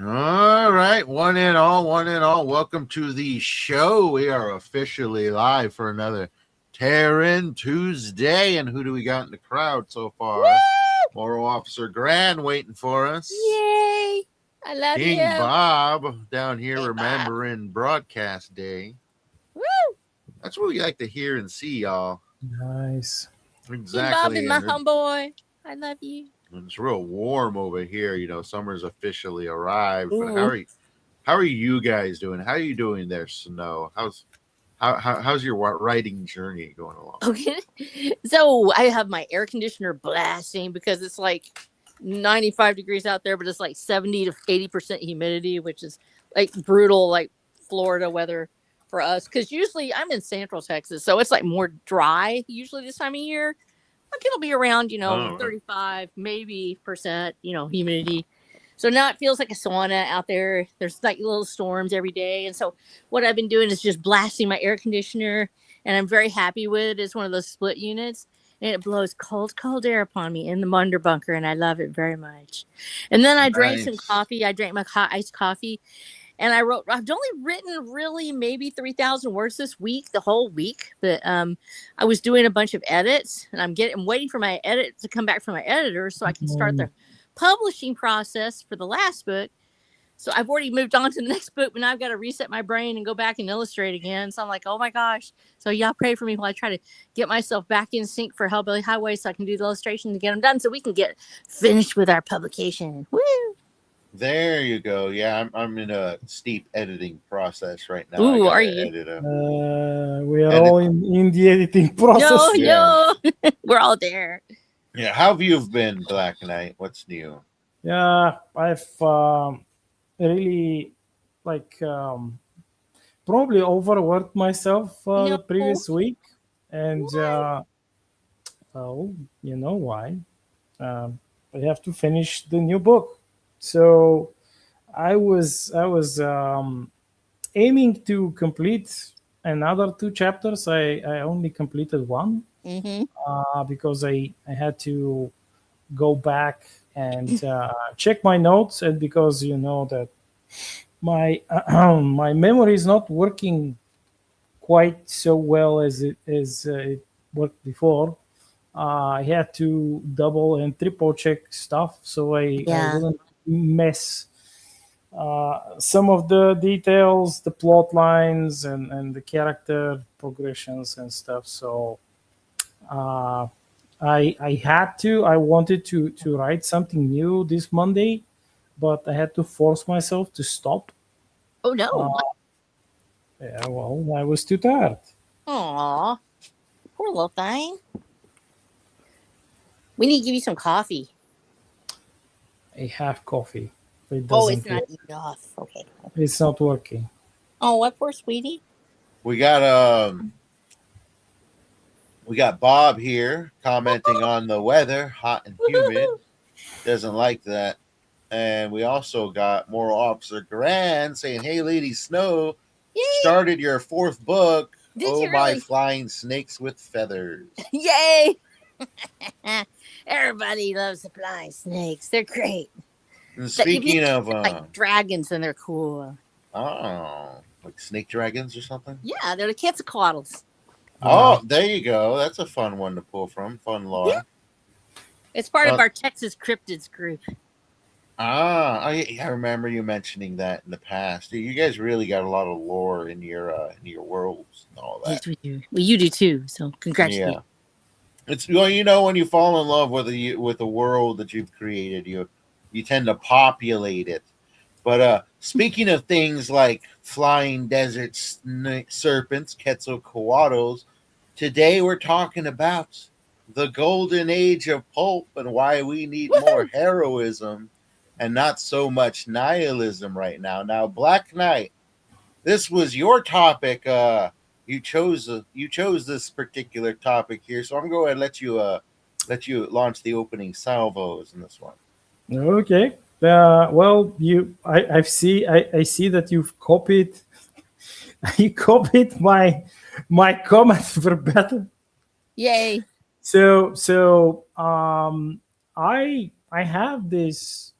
All right, one and all, one and all. Welcome to the show. We are officially live for another Terran Tuesday. And who do we got in the crowd so far? Woo! Moral Officer Grand waiting for us. Yay! I love King you. Bob down here Hey, remembering broadcast day. Woo! That's what we like to hear and see, y'all. Nice. King Exactly. Bob, my homeboy. I love you. It's real warm over here. You know, summer's officially arrived. But Ooh. how are you guys doing? How are you doing there, Snow? How's your writing journey going along? Okay. So I have my air conditioner blasting because it's like 95 degrees out there, but it's like 70 to 80% humidity, which is like brutal, like Florida weather for us. Because usually I'm in Central Texas, so it's like more dry usually this time of year. Like it'll be around, Oh. 35 maybe percent, humidity. So now it feels like a sauna out there. There's like little storms every day. And so what I've been doing is just blasting my air conditioner, and I'm very happy with it. It's one of those split units, and it blows cold, cold air upon me in the under bunker, and I love it very much. And then I drank some Nice. coffee. I drank my iced coffee, and I've only written really maybe 3,000 words this week, the whole week. But I was doing a bunch of edits, and I'm waiting for my edit to come back from my editor so I can start the publishing process for the last book. So I've already moved on to the next book, but now I've got to reset my brain and go back and illustrate again. So I'm like, oh my gosh. So y'all pray for me while I try to get myself back in sync for Hellbilly Highway so I can do the illustrations and get them done so we can get finished with our publication. Woo! There you go. Yeah, I'm in a steep editing process right now. Ooh, I are gotta you? edit We are And all in the editing process. No, Yeah. no. We're all there. Yeah, how have you been, Black Knight? What's new? Yeah, I've really probably overworked myself the No. previous week, and Why? well, you know why? I have to finish the new book, so I was aiming to complete another two chapters. I only completed one Mm-hmm. because I had to go back and check my notes, and because you know that my my memory is not working quite so well as it worked before. I had to double and triple check stuff so I Yeah. wouldn't mess some of the details, the plot lines, and the character progressions and stuff. So uh, I wanted to write something new this Monday, but I had to force myself to stop. Oh, no. Uh, yeah, well, I was too tired. Aw. Poor little thing. We need to give you some coffee. I have coffee. It Oh, doesn't it's not work. enough. Okay. It's not working. Oh, what poor sweetie? We got Bob here commenting on the weather, hot and humid. Doesn't like that. And we also got Moral Officer Grand saying, "Hey, Lady Snow, Yay! started your fourth book. Did Oh you my really? flying snakes with feathers." Yay! Everybody loves the flying snakes. They're great. And speaking of Like dragons, and they're cool. like snake dragons or something. Yeah, they're the Quetzalcoatlus. Oh, there you go. That's a fun one to pull from. Fun lore. Yeah. It's part of our Texas cryptids group. I remember you mentioning that in the past. You guys really got a lot of lore in your worlds and all that. Yes, we do. Well, you do too. So congratulations. Yeah, it's when you fall in love with a world that you've created, you tend to populate it. But speaking of things like flying desert serpents, Quetzalcoatls, today we're talking about the Golden Age of Pulp and why we need more heroism and not so much nihilism right now. Now, Black Knight, this was your topic. You chose this particular topic here, so I'm going to let you launch the opening salvos in this one. Okay. Well, I see that you've copied. You copied my comment verbatim. Yay. So I have this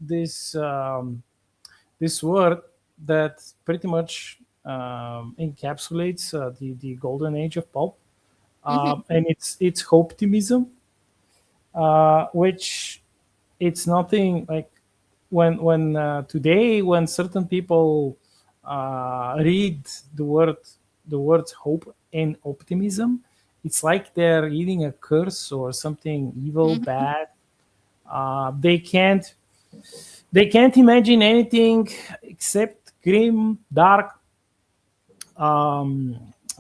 this word that pretty much encapsulates the golden age of pulp, and it's hoptimism, which it's nothing like when today when certain people read the words hope and optimism, it's like they're reading a curse or something evil, bad. They can't imagine anything except grim, dark,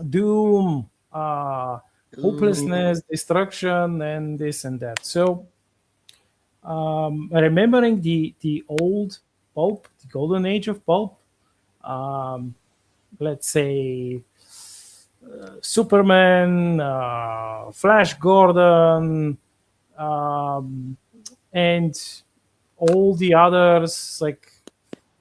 doom, hopelessness, destruction, and this and that. So, remembering the old pulp, the golden age of pulp, let's say Superman, Flash Gordon, and all the others, like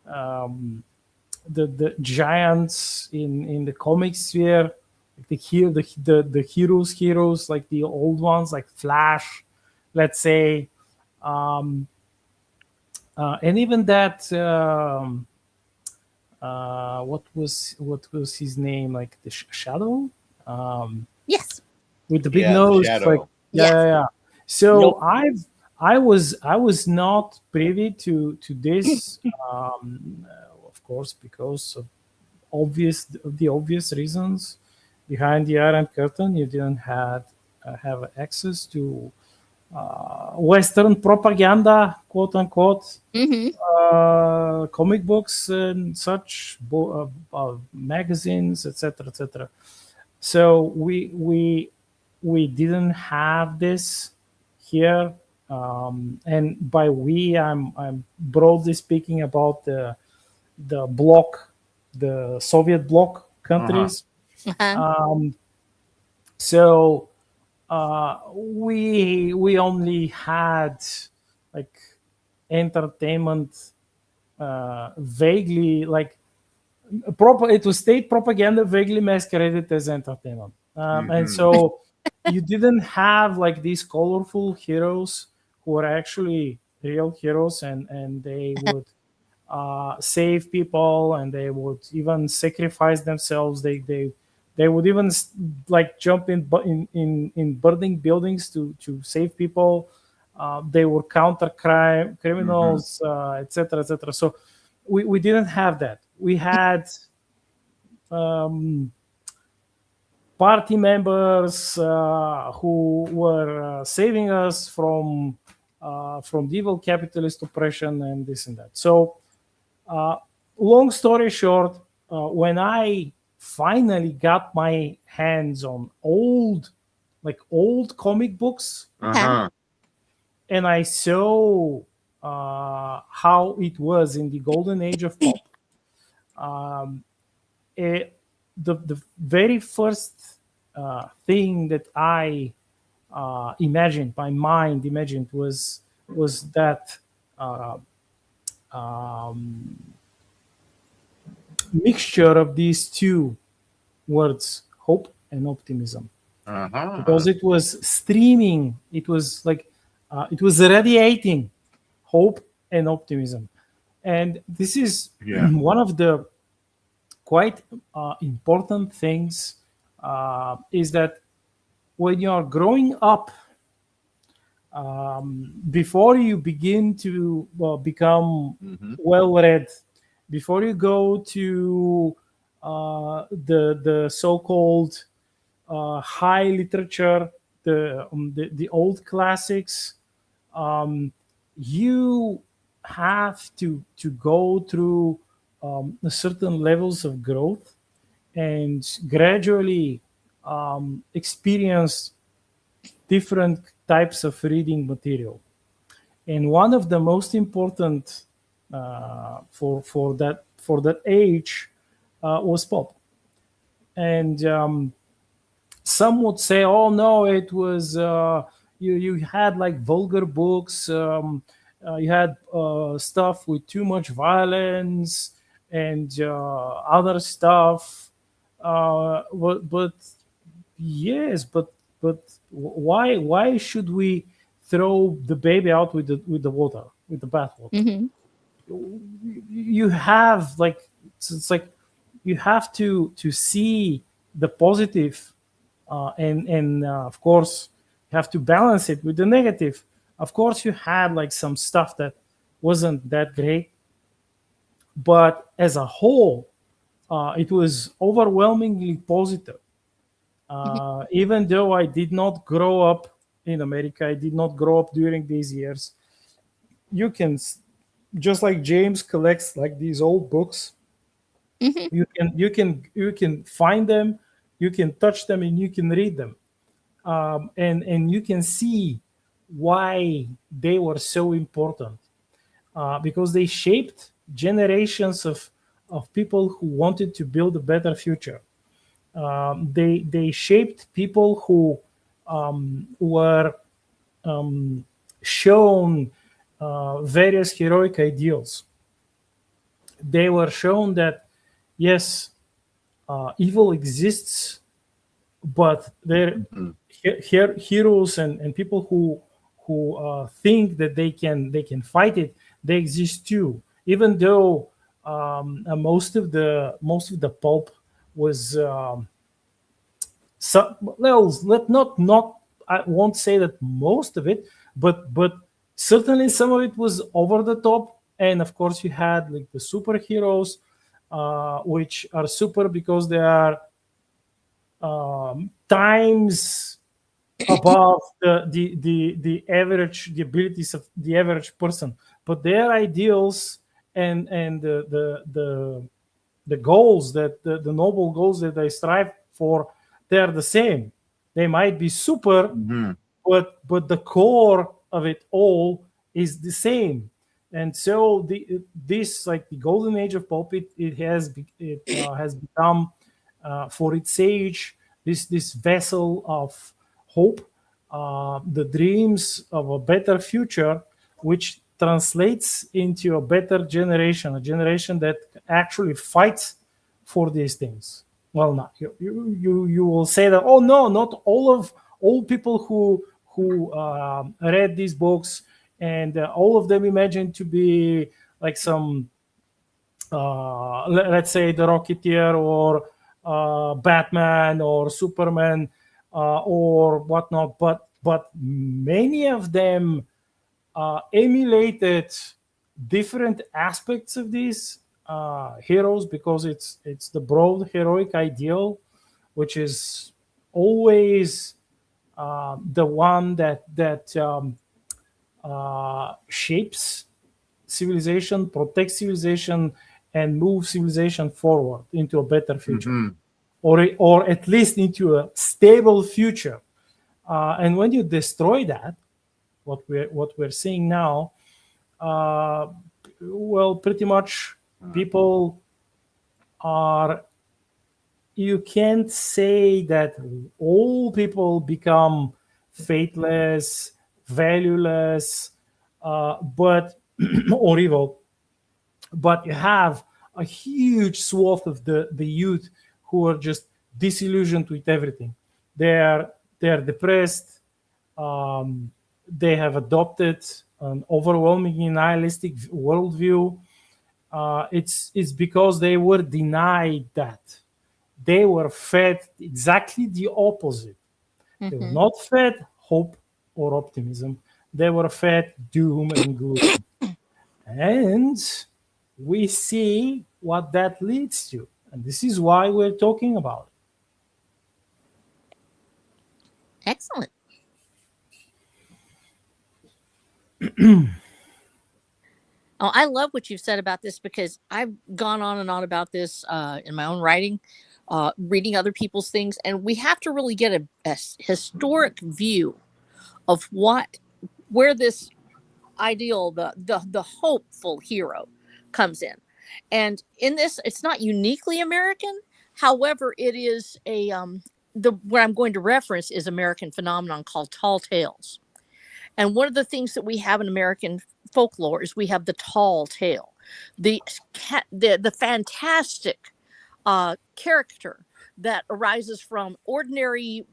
the giants in the comic sphere, like the heroes, like the old ones, like Flash, let's say, and even that. What was his name? Like the Shadow, Yes. with the big Yeah, the nose. Shadow. Like Yes. yeah. So Nope. I was not privy to this, of course, because of the obvious reasons behind the Iron Curtain. You didn't have access to Western propaganda, quote unquote, comic books and such, magazines, etc., etc. So we didn't have this here, and by we I'm broadly speaking about the bloc, the Soviet bloc countries. So we only had like entertainment, vaguely like it was state propaganda vaguely masqueraded as entertainment, and so you didn't have like these colorful heroes who were actually real heroes, and they would save people, and they would even sacrifice themselves. They would even like jump in burning buildings to save people. They were counter criminals, etc., etc. So we didn't have that. We had party members who were saving us from the evil capitalist oppression and this and that. So, long story short, when I finally got my hands on old comic books, and I saw how it was in the golden age of pulp, the very first thing that I imagined, my mind imagined, was that mixture of these two words, hope and optimism, because it was streaming. It was like it was radiating hope and optimism, and this is one of the quite important things, is that when you are growing up, before you begin to become well-read, before you go to the so-called high literature, the old classics, you have to go through certain levels of growth and gradually experience different types of reading material. And one of the most important for that age was pulp. And some would say, "Oh no, it was you had like vulgar books, you had stuff with too much violence and other stuff." But yes, but why should we throw the baby out with the water, with the bathwater? you have like it's like you have to see the positive, and of course you have to balance it with the negative. Of course, you had like some stuff that wasn't that great, but as a whole, it was overwhelmingly positive. Even though I did not grow up in America, I did not grow up during these years. You can, just like James collects like these old books, Mhm. you can find them, you can touch them, and you can read them, and you can see why they were so important, because they shaped generations of people who wanted to build a better future. They shaped people who were shown various heroic ideals. They were shown that yes, evil exists, but they're heroes and people who think that they can fight it. They exist too, even though most of the pulp was so, well, let not I won't say that most of it, but certainly some of it was over the top. And of course you had like the superheroes, which are super because they are times above the average, the abilities of the average person, but their ideals and the goals that the noble goals that they strive for, they're the same. They might be super, Mhm. but the core of it all is the same. And so this like the golden age of pulp, has become, for its age, this vessel of hope, the dreams of a better future, which translates into a better generation, a generation that actually fights for these things. Well, not you will say that, oh no, not all people who read these books and all of them imagine to be like some let's say the Rocketeer or Batman or Superman or whatnot, but many of them emulated different aspects of these heroes, because it's the broad heroic ideal, which is always the one that shapes civilization, protects civilization, and moves civilization forward into a better future, Mhm. or at least into a stable future. And when you destroy that, what we're seeing now, uh, well, pretty much people are. You can't say that all people become faithless, valueless, but or evil, but you have a huge swath of the youth who are just disillusioned with everything. They're depressed. Um, they have adopted an overwhelmingly nihilistic worldview. It's because they were denied that. They were fed exactly the opposite. They were Mhm. not fed hope or optimism. They were fed doom and gloom. And we see what that leads to. And this is why we're talking about Excellent. Oh, I love what you've said about this, because I've gone on and on about this in my own writing, reading other people's things, and we have to really get a historic view of where this ideal, the hopeful hero, comes in. And in this, it's not uniquely American. However, it is the what I'm going to reference is American phenomenon called tall tales. And one of the things that we have in American folklore is we have the tall tale, the the fantastic character that arises from ordinary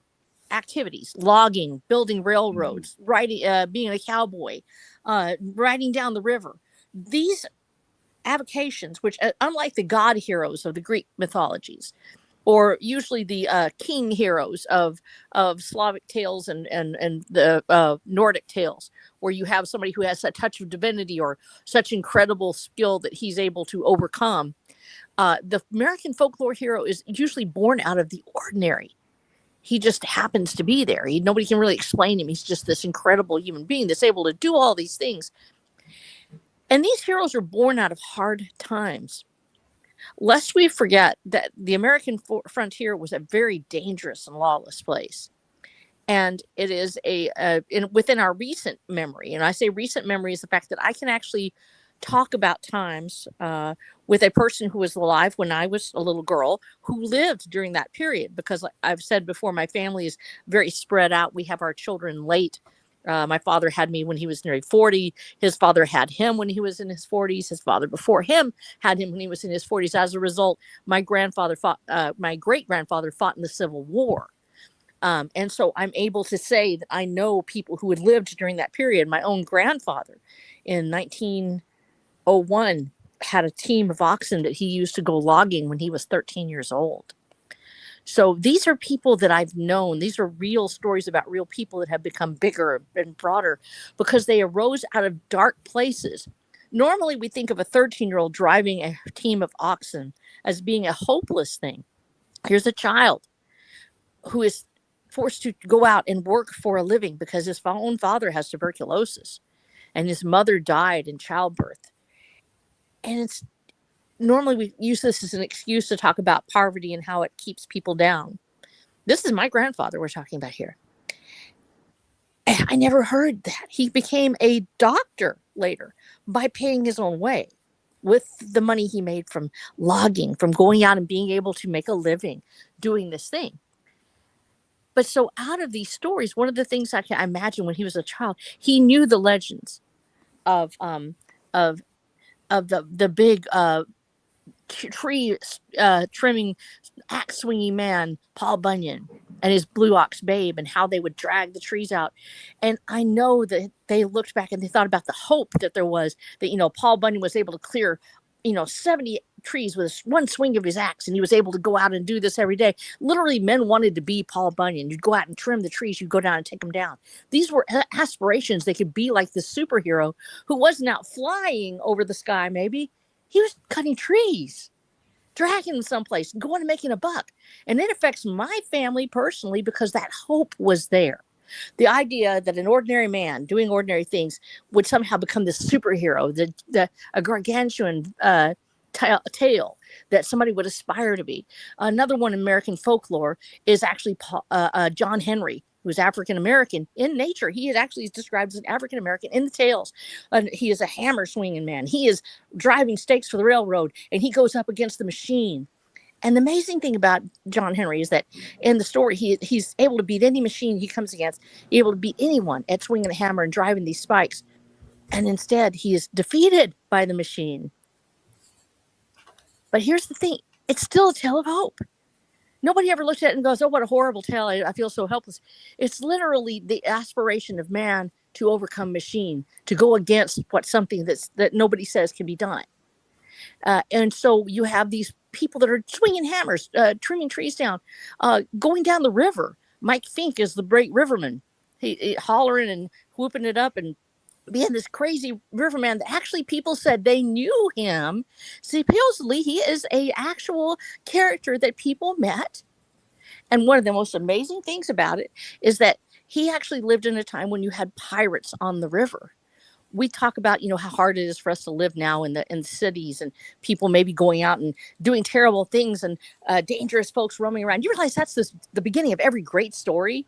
activities: logging, building railroads, riding, being a cowboy, riding down the river. These avocations, which unlike the god heroes of the Greek mythologies, or usually the king heroes of Slavic tales and the Nordic tales, where you have somebody who has a touch of divinity or such incredible skill that he's able to overcome. The American folklore hero is usually born out of the ordinary. He just happens to be there. Nobody can really explain him. He's just this incredible human being that's able to do all these things. And these heroes are born out of hard times. Lest we forget that the American frontier was a very dangerous and lawless place. And it is within our recent memory, and I say recent memory is the fact that I can actually talk about times with a person who was alive when I was a little girl who lived during that period, because like I've said before, my family is very spread out. We have our children late. My father had me when he was nearly 40. His father had him when he was in his 40s. His father before him had him when he was in his 40s. As a result, my great-grandfather fought in the Civil War. And so I'm able to say that I know people who had lived during that period. My own grandfather in 1901 had a team of oxen that he used to go logging when he was 13 years old. So these are people that I've known. These are real stories about real people that have become bigger and broader because they arose out of dark places. Normally, we think of a 13-year-old driving a team of oxen as being a hopeless thing. Here's a child who is forced to go out and work for a living because his own father has tuberculosis and his mother died in childbirth. And it's normally we use this as an excuse to talk about poverty and how it keeps people down. This is my grandfather we're talking about here. And I never heard that. He became a doctor later by paying his own way with the money he made from logging, from going out and being able to make a living doing this thing. But so out of these stories, one of the things I can imagine when he was a child, he knew the legends of the big tree trimming, axe swinging man, Paul Bunyan, and his blue ox babe, and how they would drag the trees out. And I know that they looked back and they thought about the hope that there was that, Paul Bunyan was able to clear, 70 trees with one swing of his axe, and he was able to go out and do this every day. Literally, men wanted to be Paul Bunyan. You'd go out and trim the trees, you'd go down and take them down. These were aspirations. They could be like this superhero who wasn't out flying over the sky, maybe. He was cutting trees, dragging them someplace, going and making a buck. And it affects my family personally because that hope was there. The idea that an ordinary man doing ordinary things would somehow become this superhero, a gargantuan tale that somebody would aspire to be. Another one in American folklore is actually John Henry, who's African American in nature. He is actually described as an African American in the tales. He is a hammer swinging man. He is driving stakes for the railroad, and he goes up against the machine. And the amazing thing about John Henry is that in the story, he's able to beat any machine he comes against, able to beat anyone at swinging a hammer and driving these spikes. And instead, he is defeated by the machine. But here's the thing. It's still a tale of hope. Nobody ever looks at it and goes, oh, what a horrible tale. I feel so helpless. It's literally the aspiration of man to overcome machine, to go against something that nobody says can be done. And so you have these people that are swinging hammers, trimming trees down, going down the river. Mike Fink is the great riverman. He hollering and whooping it up and being this crazy riverman that actually people said they knew him. Supposedly he is a actual character that people met. And one of the most amazing things about it is that he actually lived in a time when you had pirates on the river. We talk about, how hard it is for us to live now in the cities and people maybe going out and doing terrible things and dangerous folks roaming around. You realize that's the beginning of every great story,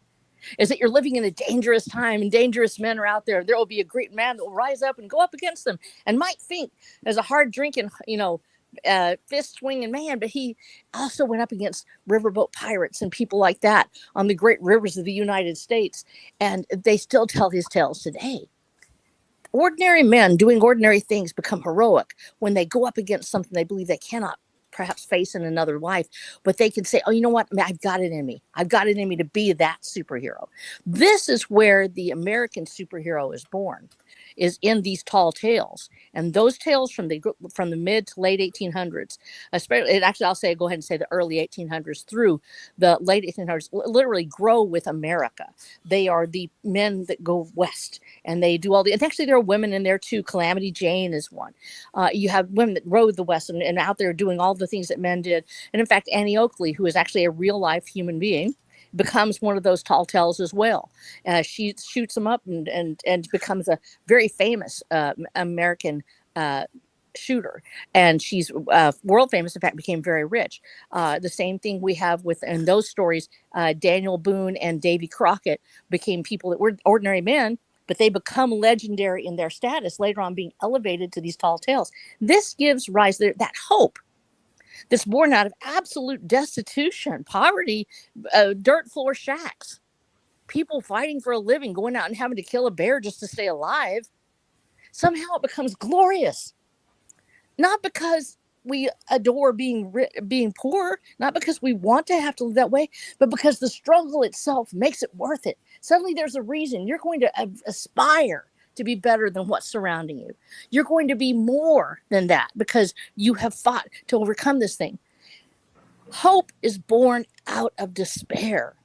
is that you're living in a dangerous time and dangerous men are out there. There will be a great man that will rise up and go up against them. And Mike Fink is a hard drinking, fist swinging man, but he also went up against riverboat pirates and people like that on the great rivers of the United States. And they still tell his tales today. Ordinary men doing ordinary things become heroic when they go up against something they believe they cannot perhaps face in another life, but they can say, oh, you know what? I've got it in me. I've got it in me to be that superhero. This is where the American superhero is born. is in these tall tales, and those tales from the mid to late 1800s, especially, actually I'll say, go ahead and say the early 1800s through the late 1800s, literally grow with America. They are the men that go west, and they do all the, and actually there are women in there too. Calamity Jane is one. You have women that rode the west and out there doing all the things that men did. And in fact, Annie Oakley, who is actually a real life human being, becomes one of those tall tales as well. She shoots them up and becomes a very famous American shooter, and she's world famous. In fact, became very rich. The same thing we have with in those stories. Daniel Boone and Davy Crockett became people that were ordinary men, but they become legendary in their status later on, being elevated to these tall tales. This gives rise to that hope that's born out of absolute destitution, poverty, dirt floor shacks, people fighting for a living, going out and having to kill a bear just to stay alive. Somehow it becomes glorious, not because we adore being poor, not because we want to have to live that way, but because the struggle itself makes it worth it. Suddenly there's a reason you're going to aspire to be better than what's surrounding you. You're going to be more than that because you have fought to overcome this thing. Hope is born out of despair.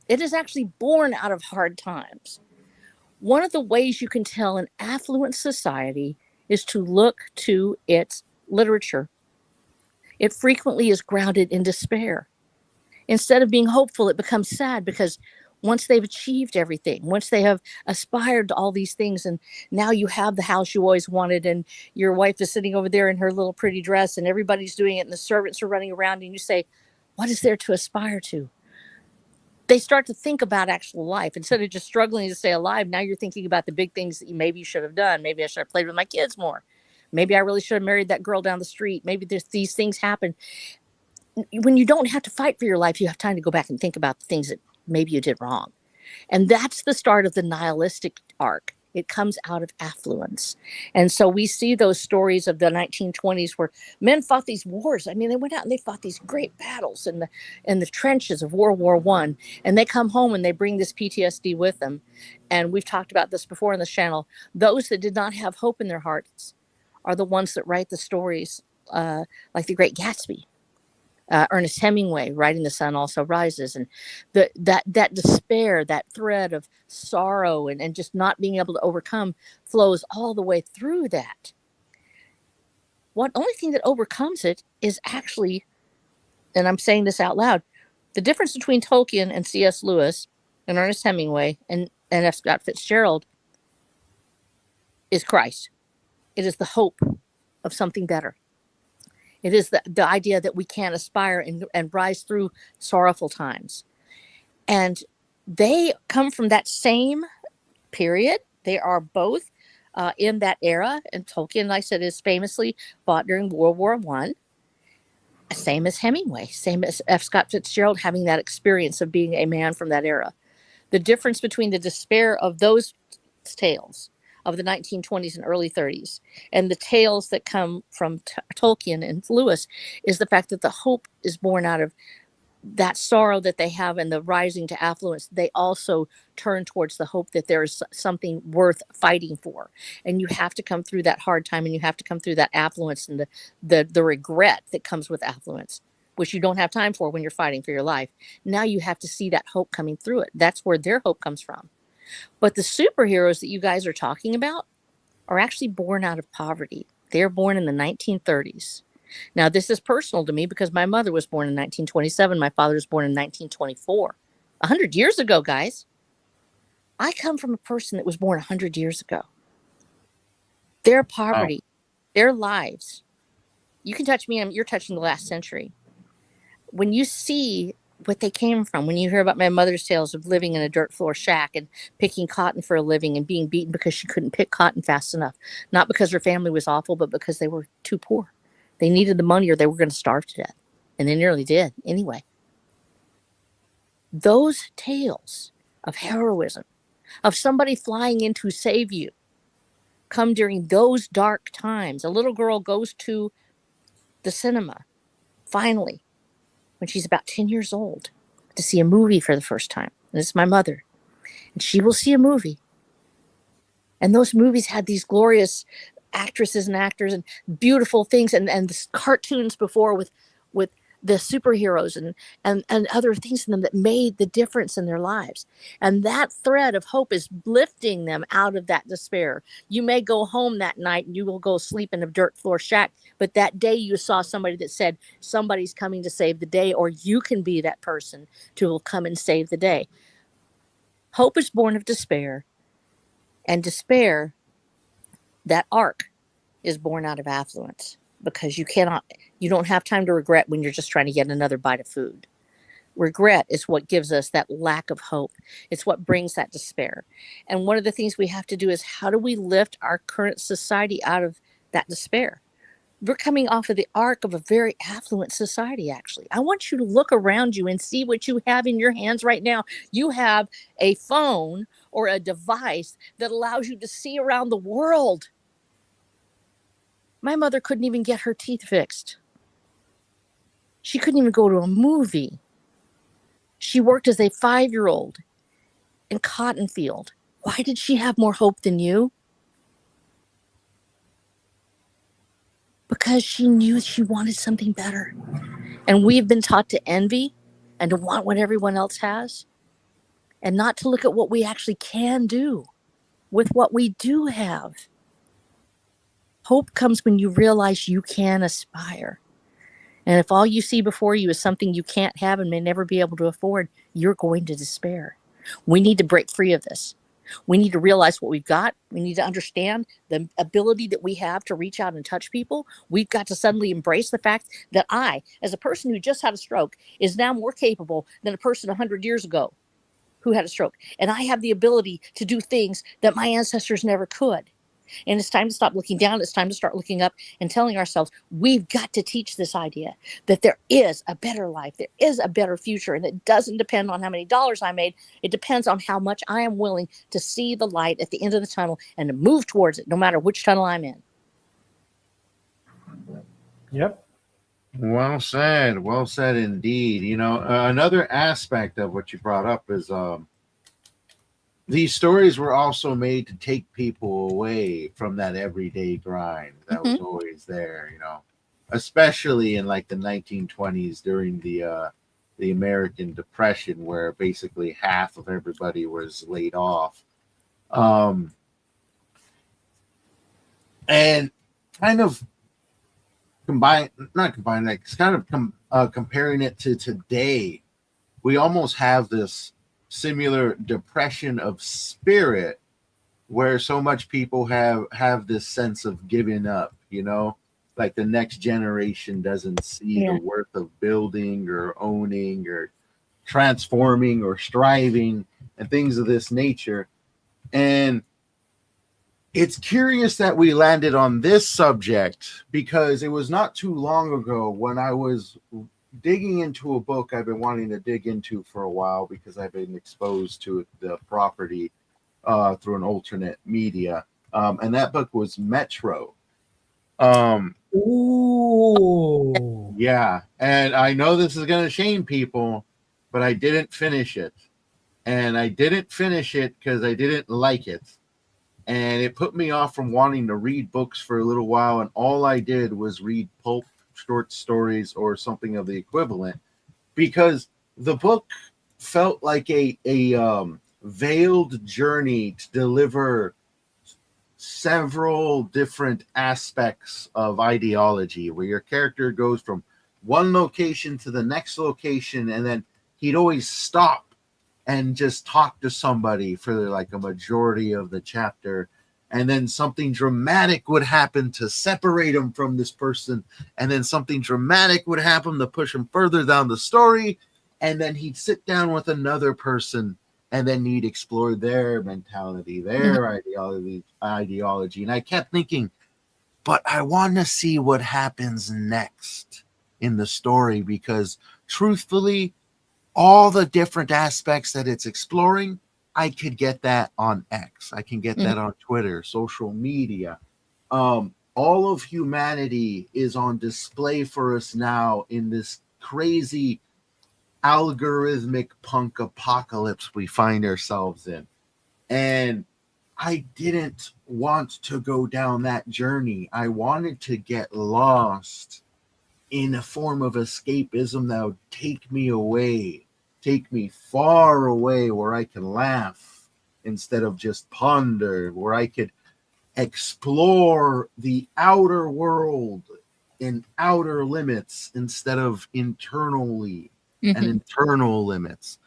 It is actually born out of hard times. One of the ways you can tell an affluent society is to look to its literature. It frequently is grounded in despair. Instead of being hopeful, it becomes sad because once they've achieved everything, once they have aspired to all these things, and now you have the house you always wanted, and your wife is sitting over there in her little pretty dress, and everybody's doing it, and the servants are running around, and you say, what is there to aspire to? They start to think about actual life. Instead of just struggling to stay alive, now you're thinking about the big things that you should have done. Maybe I should have played with my kids more. Maybe I really should have married that girl down the street. Maybe these things happen. When you don't have to fight for your life, you have time to go back and think about the things that maybe you did wrong. And that's the start of the nihilistic arc. It comes out of affluence. And so we see those stories of the 1920s where men fought these wars. I mean, they went out and they fought these great battles in the trenches of World War I. And they come home and they bring this PTSD with them. And we've talked about this before on this channel. Those that did not have hope in their hearts are the ones that write the stories like The Great Gatsby. Ernest Hemingway writing The Sun Also Rises, and that despair, that thread of sorrow and just not being able to overcome flows all the way through that. One only thing that overcomes it is actually, and I'm saying this out loud, the difference between Tolkien and C.S. Lewis and Ernest Hemingway and F. Scott Fitzgerald is Christ. It is the hope of something better. It is the idea that we can aspire and rise through sorrowful times. And they come from that same period. They are both in that era. And Tolkien, like I said, is famously fought during World War I. Same as Hemingway, same as F. Scott Fitzgerald, having that experience of being a man from that era. The difference between the despair of those tales of the 1920s and early 30s and the tales that come from Tolkien and Lewis is the fact that the hope is born out of that sorrow that they have and the rising to affluence. They also turn towards the hope that there is something worth fighting for. And you have to come through that hard time, and you have to come through that affluence and the regret that comes with affluence, which you don't have time for when you're fighting for your life. Now you have to see that hope coming through it. That's where their hope comes from. But the superheroes that you guys are talking about are actually born out of poverty. They're born in the 1930s. Now, this is personal to me because my mother was born in 1927. My father was born in 1924. 100 years ago, guys. I come from a person that was born 100 years ago. Their poverty, their lives. You can touch me, you're touching the last century. When you see what they came from, when you hear about my mother's tales of living in a dirt floor shack and picking cotton for a living and being beaten because she couldn't pick cotton fast enough, not because her family was awful, but because they were too poor. They needed the money or they were going to starve to death. And they nearly did anyway. Those tales of heroism, of somebody flying in to save you, come during those dark times. A little girl goes to the cinema, finally, when she's about 10 years old, to see a movie for the first time. And it's my mother. And she will see a movie. And those movies had these glorious actresses and actors and beautiful things, and the cartoons before with the superheroes and other things in them that made the difference in their lives. And that thread of hope is lifting them out of that despair. You may go home that night and you will go sleep in a dirt floor shack, but that day you saw somebody that said somebody's coming to save the day, or you can be that person who will come and save the day. Hope is born of despair, and despair, that arc, is born out of affluence, because you don't have time to regret when you're just trying to get another bite of food. Regret is what gives us that lack of hope. It's what brings that despair. And one of the things we have to do is, how do we lift our current society out of that despair? We're coming off of the arc of a very affluent society, actually. I want you to look around you and see what you have in your hands right now. You have a phone or a device that allows you to see around the world. My mother couldn't even get her teeth fixed. She couldn't even go to a movie. She worked as a 5-year-old in Cottonfield. Why did she have more hope than you? Because she knew she wanted something better. And we've been taught to envy and to want what everyone else has, and not to look at what we actually can do with what we do have. Hope comes when you realize you can aspire. And if all you see before you is something you can't have and may never be able to afford, you're going to despair. We need to break free of this. We need to realize what we've got. We need to understand the ability that we have to reach out and touch people. We've got to suddenly embrace the fact that I, as a person who just had a stroke, is now more capable than a person 100 years ago who had a stroke. And I have the ability to do things that my ancestors never could. And it's time to stop looking down. It's time to start looking up and telling ourselves, we've got to teach this idea that there is a better life. There is a better future. And it doesn't depend on how many dollars I made. It depends on how much I am willing to see the light at the end of the tunnel and to move towards it, no matter which tunnel I'm in. Yep. Well said. Well said indeed. You know, another aspect of what you brought up is these stories were also made to take people away from that everyday grind that was always there, you know, especially in like the 1920s during the American Depression, where basically half of everybody was laid off. And kind of comparing it to today, we almost have this similar depression of spirit where so much people have this sense of giving up, you know, like the next generation doesn't see the worth of building or owning or transforming or striving and things of this nature. And it's curious that we landed on this subject, because it was not too long ago when I was digging into a book I've been wanting to dig into for a while, because I've been exposed to the property through an alternate media. And that book was Metro. Ooh. Yeah. And I know this is going to shame people, but I didn't finish it. And I didn't finish it because I didn't like it. And it put me off from wanting to read books for a little while. And all I did was read pulp short stories or something of the equivalent, because the book felt like a veiled journey to deliver several different aspects of ideology, where your character goes from one location to the next location, and then he'd always stop and just talk to somebody for like a majority of the chapter. And then something dramatic would happen to separate him from this person. And then something dramatic would happen to push him further down the story. And then he'd sit down with another person, and then he'd explore their mentality, their ideology. And I kept thinking, but I want to see what happens next in the story, because truthfully, all the different aspects that it's exploring, I could get that on X. I can get that on Twitter, social media. All of humanity is on display for us now in this crazy algorithmic punk apocalypse we find ourselves in. And I didn't want to go down that journey. I wanted to get lost in a form of escapism that would take me away, take me far away where I can laugh instead of just ponder, where I could explore the outer world in outer limits instead of internally and internal limits.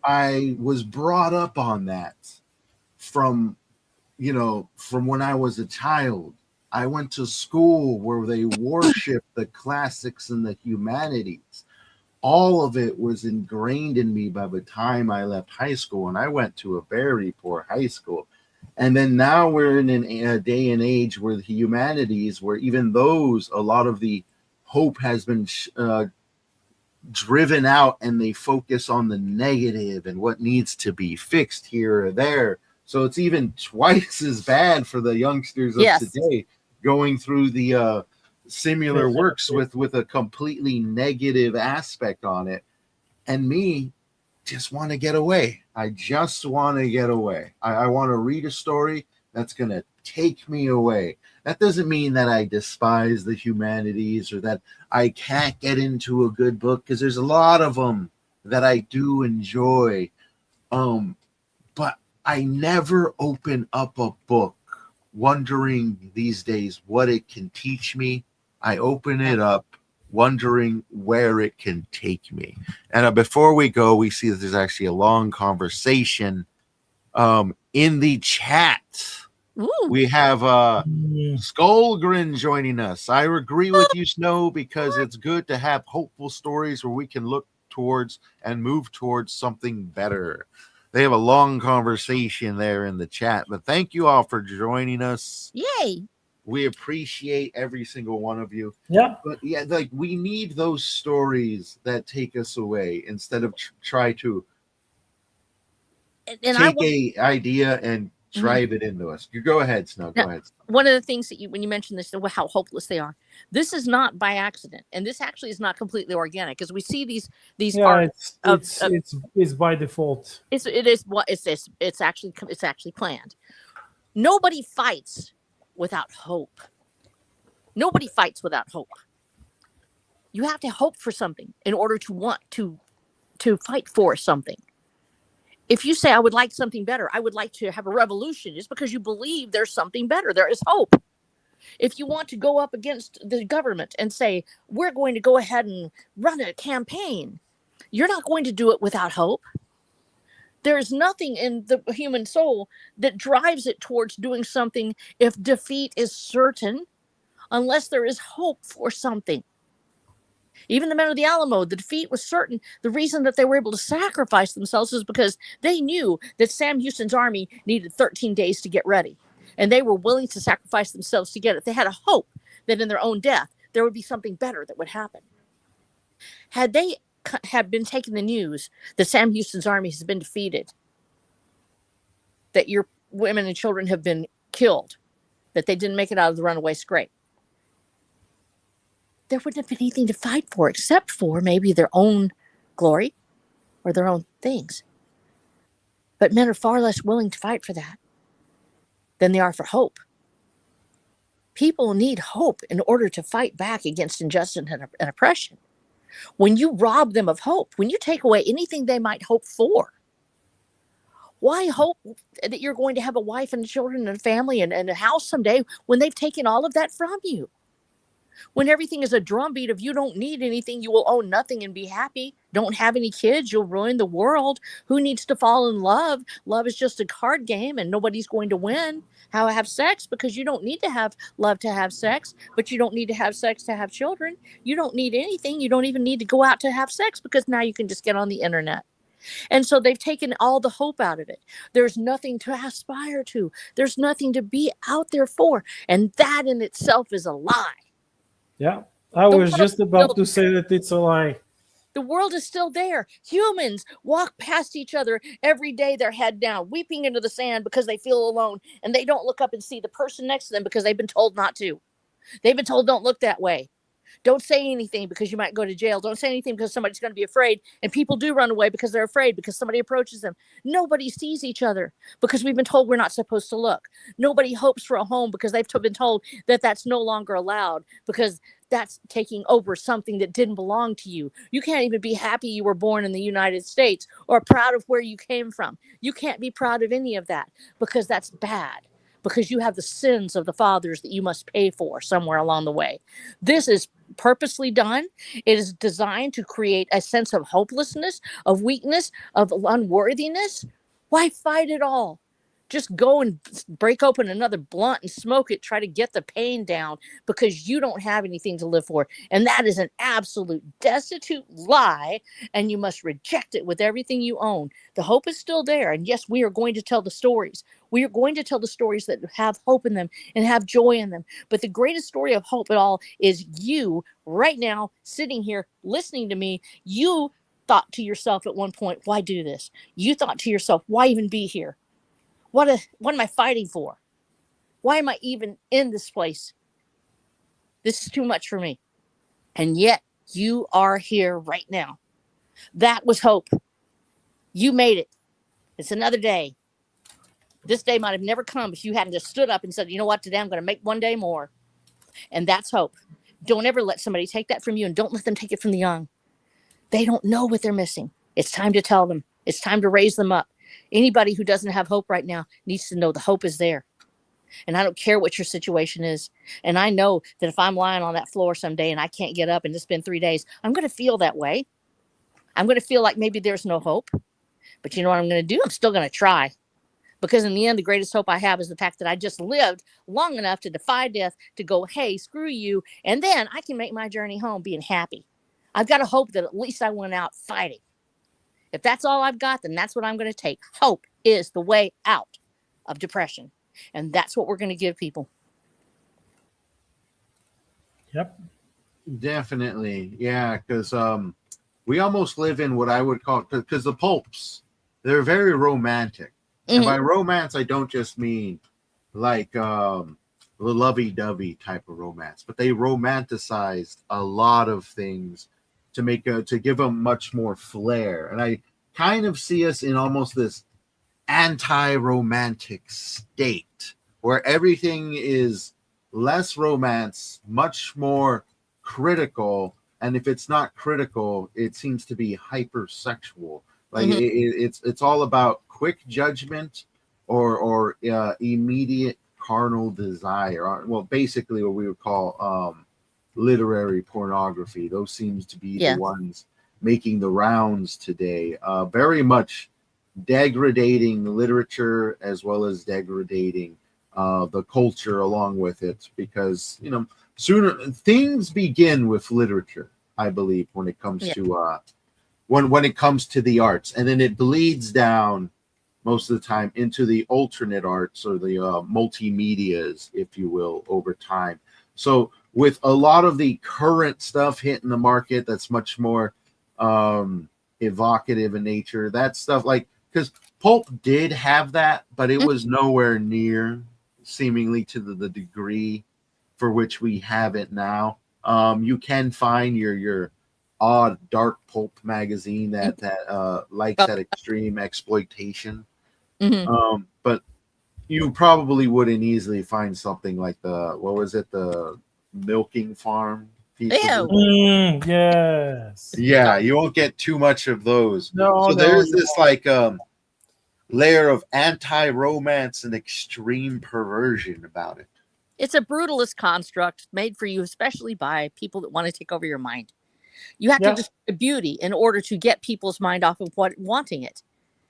I was brought up on that from when I was a child. I went to school where they worshiped the classics and the humanities. All of it was ingrained in me by the time I left high school, and I went to a very poor high school. And then now we're in a day and age where the humanities, where even those, a lot of the hope has been driven out, and they focus on the negative and what needs to be fixed here or there. So it's even twice as bad for the youngsters of today, going through the similar works with a completely negative aspect on it. And me just want to get away. I just want to get away. I want to read a story that's going to take me away. That doesn't mean that I despise the humanities or that I can't get into a good book, because there's a lot of them that I do enjoy. But I never open up a book wondering these days what it can teach me. I open it up wondering where it can take me. And before we go, we see that there's actually a long conversation in the chat. Ooh. We have Skullgrin joining us. I agree with you, Snow, because it's good to have hopeful stories where we can look towards and move towards something better. They have a long conversation there in the chat, but thank you all for joining us. Yay! We appreciate every single one of you. Yeah. But yeah, like, we need those stories that take us away instead of try to take a idea and drive it into us. You go ahead, Snow. Go ahead. One of the things that when you mentioned this, how hopeless they are, this is not by accident, and this actually is not completely organic, because we see these it's by default. It's actually planned. Nobody fights without hope. Nobody fights without hope. You have to hope for something in order to want to fight for something. If you say, I would like something better, I would like to have a revolution, it's because you believe there's something better. There is hope. If you want to go up against the government and say, we're going to go ahead and run a campaign, you're not going to do it without hope. There is nothing in the human soul that drives it towards doing something if defeat is certain, unless there is hope for something. Even the men of the Alamo, the defeat was certain. The reason that they were able to sacrifice themselves is because they knew that Sam Houston's army needed 13 days to get ready. And they were willing to sacrifice themselves to get it. They had a hope that in their own death, there would be something better that would happen. Had they been taking the news that Sam Houston's army has been defeated, that your women and children have been killed, that they didn't make it out of the runaway scrape, there wouldn't have been anything to fight for except for maybe their own glory or their own things. But men are far less willing to fight for that than they are for hope. People need hope in order to fight back against injustice and oppression. When you rob them of hope, when you take away anything they might hope for, why hope that you're going to have a wife and children and a family and a house someday when they've taken all of that from you? When everything is a drumbeat of you don't need anything, you will own nothing and be happy. Don't have any kids, you'll ruin the world. Who needs to fall in love? Love is just a card game and nobody's going to win. How have sex? Because you don't need to have love to have sex, but you don't need to have sex to have children. You don't need anything. You don't even need to go out to have sex, because now you can just get on the internet. And so they've taken all the hope out of it. There's nothing to aspire to. There's nothing to be out there for. And that in itself is a lie. Yeah, I was just about to say that it's a lie. The world is still there. Humans walk past each other every day, their head down, weeping into the sand because they feel alone, and they don't look up and see the person next to them because they've been told not to. They've been told don't look that way. Don't say anything because you might go to jail. Don't say anything because somebody's going to be afraid. And people do run away because they're afraid because somebody approaches them. Nobody sees each other because we've been told we're not supposed to look. Nobody hopes for a home because they've been told that that's no longer allowed because that's taking over something that didn't belong to you. You can't even be happy you were born in the United States or proud of where you came from. You can't be proud of any of that because that's bad, because you have the sins of the fathers that you must pay for somewhere along the way. This is purposely done. It is designed to create a sense of hopelessness, of weakness, of unworthiness. Why fight it all? Just go and break open another blunt and smoke it. Try to get the pain down because you don't have anything to live for. And that is an absolute destitute lie. And you must reject it with everything you own. The hope is still there. And yes, we are going to tell the stories. We are going to tell the stories that have hope in them and have joy in them. But the greatest story of hope at all is you right now sitting here listening to me. You thought to yourself at one point, why do this? You thought to yourself, why even be here? What am I fighting for? Why am I even in this place? This is too much for me. And yet you are here right now. That was hope. You made it. It's another day. This day might have never come if you hadn't just stood up and said, you know what, today I'm going to make one day more. And that's hope. Don't ever let somebody take that from you, and don't let them take it from the young. They don't know what they're missing. It's time to tell them. It's time to raise them up. Anybody who doesn't have hope right now needs to know the hope is there. And I don't care what your situation is. And I know that if I'm lying on that floor someday and I can't get up and it's been 3 days, I'm going to feel that way. I'm going to feel like maybe there's no hope. But you know what I'm going to do? I'm still going to try. Because in the end, the greatest hope I have is the fact that I just lived long enough to defy death, to go, hey, screw you. And then I can make my journey home being happy. I've got to hope that at least I went out fighting. If that's all I've got, then that's what I'm going to take. Hope is the way out of depression. And that's what we're going to give people. Yep. Definitely. Yeah, because we almost live in what I would call, because the pulps, they're very romantic. And by romance, I don't just mean like the lovey-dovey type of romance, but they romanticized a lot of things to give them much more flair. And I kind of see us in almost this anti-romantic state where everything is less romance, much more critical. And if it's not critical, it seems to be hypersexual. Like it's all about quick judgment or immediate carnal desire. Well, basically what we would call literary pornography. Those seems to be the ones making the rounds today. Very much degrading literature as well as degrading the culture along with it, because sooner things begin with literature, I believe, when it comes to when it comes to the arts, and then it bleeds down most of the time into the alternate arts or the multimedias, if you will, over time. So with a lot of the current stuff hitting the market that's much more evocative in nature, that stuff, like, because pulp did have that, but it was nowhere near seemingly to the degree for which we have it now. You can find your odd dark pulp magazine that likes that extreme exploitation. But you probably wouldn't easily find something like the milking farm piece. Yes. Yeah, you won't get too much of those. There's this like layer of anti-romance and extreme perversion about it. It's a brutalist construct made for you, especially by people that want to take over your mind. You have to destroy beauty in order to get people's mind off of wanting it.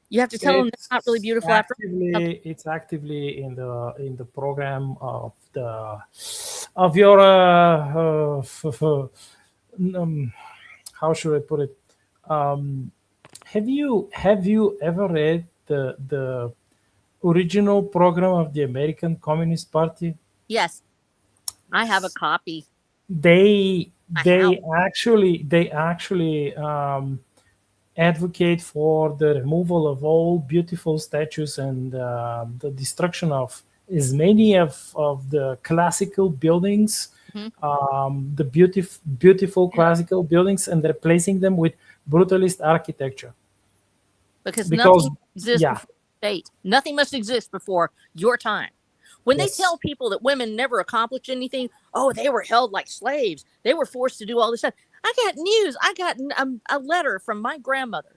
You have to tell them it's not really beautiful after. It's actively in the program of your how should I put it? Have you ever read the original program of the American Communist Party? Yes, I have a copy. They actually advocate for the removal of all beautiful statues and the destruction of as many of the classical buildings Mhm. the beautiful classical buildings and replacing them with brutalist architecture. Because Because, nothing exists yeah, before the state. Nothing must exist before your time. When they yes, tell people that women never accomplished anything, oh, they were held like slaves. They were forced to do all this stuff. I got news. I got a letter from my grandmother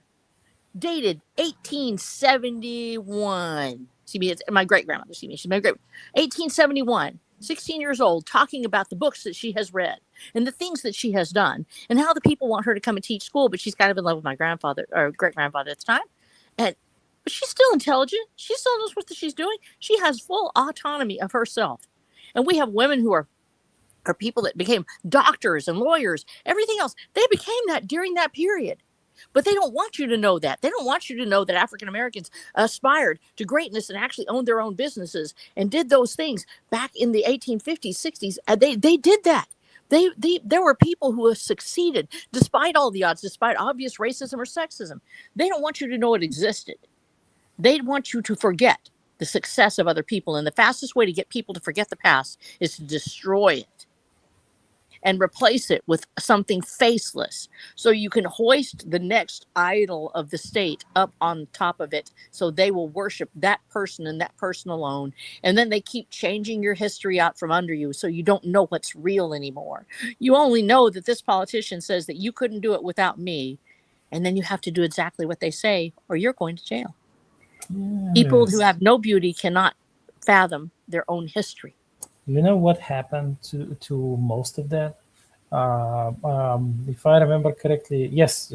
dated 1871. See me, it's my great grandmother. See me, she's my great 1871. 16 years old, talking about the books that she has read and the things that she has done and how the people want her to come and teach school, but she's kind of in love with my grandfather or great grandfather at the time. And but she's still intelligent. She still knows what she's doing. She has full autonomy of herself. And we have women who are people that became doctors and lawyers, everything else. They became that during that period. But they don't want you to know that. They don't want you to know that African Americans aspired to greatness and actually owned their own businesses and did those things back in the 1850s, 60s. They did that. There were people who have succeeded despite all the odds, despite obvious racism or sexism. They don't want you to know it existed. They want you to forget the success of other people. And the fastest way to get people to forget the past is to destroy it and replace it with something faceless. So you can hoist the next idol of the state up on top of it. So they will worship that person and that person alone. And then they keep changing your history out from under you. So you don't know what's real anymore. You only know that this politician says that you couldn't do it without me. And then you have to do exactly what they say, or you're going to jail. yes. People who have no beauty cannot fathom their own history. You know what happened to most of that? If I remember correctly, yes.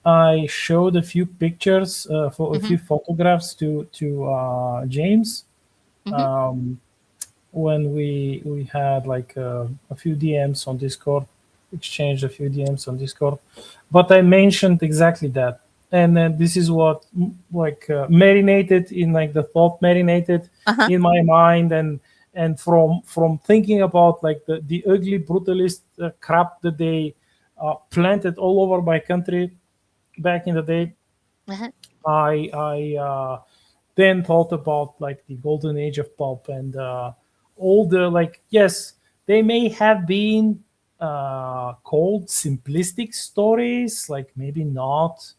I showed a few pictures for a few photographs to James when we had like a few DMs on Discord, exchanged a few DMs on Discord. But I mentioned exactly that, and then this is what marinated in like the thought marinated in my mind, and from thinking about like the ugly brutalist crap that they planted all over my country back in the day. I then thought about like the Golden Age of Pulp and all the like. Yes, they may have been called simplistic stories, like maybe not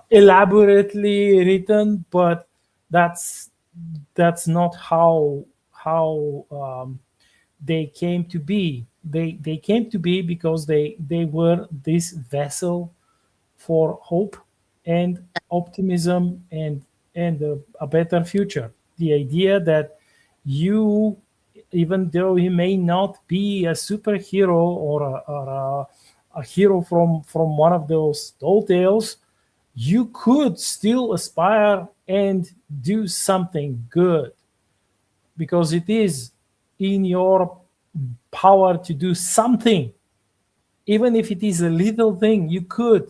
elaborately written, but that's not how they came to be. They came to be because they were this vessel for hope and optimism and a better future. The idea that you, even though you may not be a superhero or a hero from one of those tall tales, you could still aspire and do something good, because it is in your power to do something, even if it is a little thing. You could.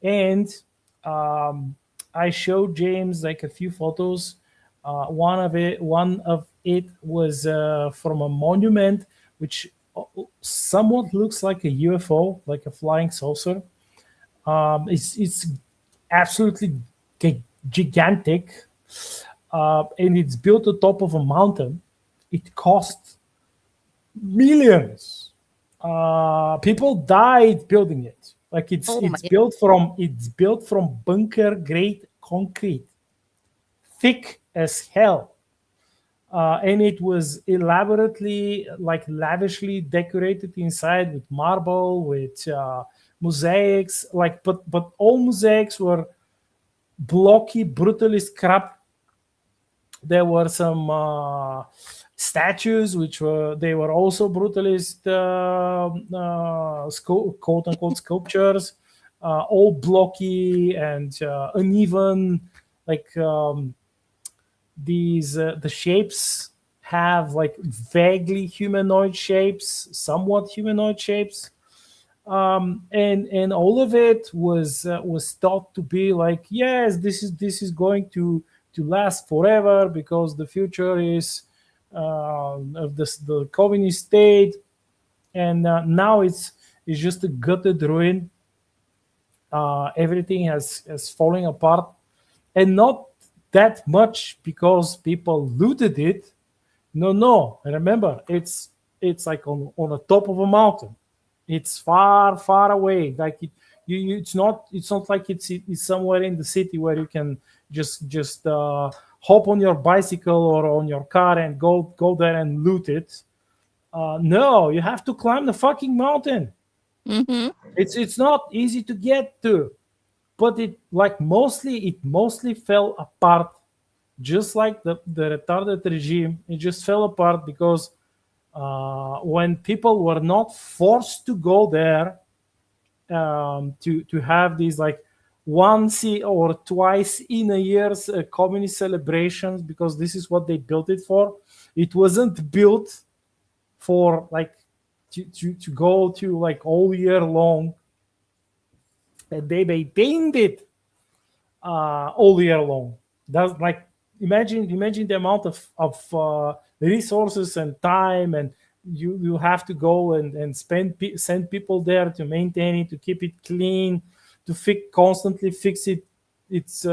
And I showed James like a few photos. One of it was from a monument which somewhat looks like a UFO, like a flying saucer. It's absolutely gigantic, and it's built on top of a mountain. It cost millions. People died building it. Like it's built from bunker grade concrete, thick as hell, and it was elaborately, like lavishly decorated inside with marble, with mosaics. Like, but all mosaics were blocky, brutalist crap. There were some statues which were also brutalist quote unquote sculptures, all blocky and uneven. Like these the shapes have like vaguely humanoid shapes, somewhat humanoid shapes, and all of it was thought to be like, yes, this is going to last forever, because the future is of the communist state, and now it's just a gutted ruin. Everything has fallen apart, and not that much because people looted it, No. Remember, it's like on the top of a mountain. It's far away. Like it's not like it's somewhere in the city where you can just hop on your bicycle or on your car and go there and loot it. No, you have to climb the fucking mountain. Mm-hmm. It's not easy to get to, but it mostly fell apart, just like the retarded regime. It just fell apart because when people were not forced to go there to have these like once or twice in a year's communist celebrations, because this is what they built it for. It wasn't built for like to go to like all year long. And they maintained it all year long. That's like imagine the amount of resources and time, and you have to go and send people there to maintain it, to keep it clean, to constantly fix its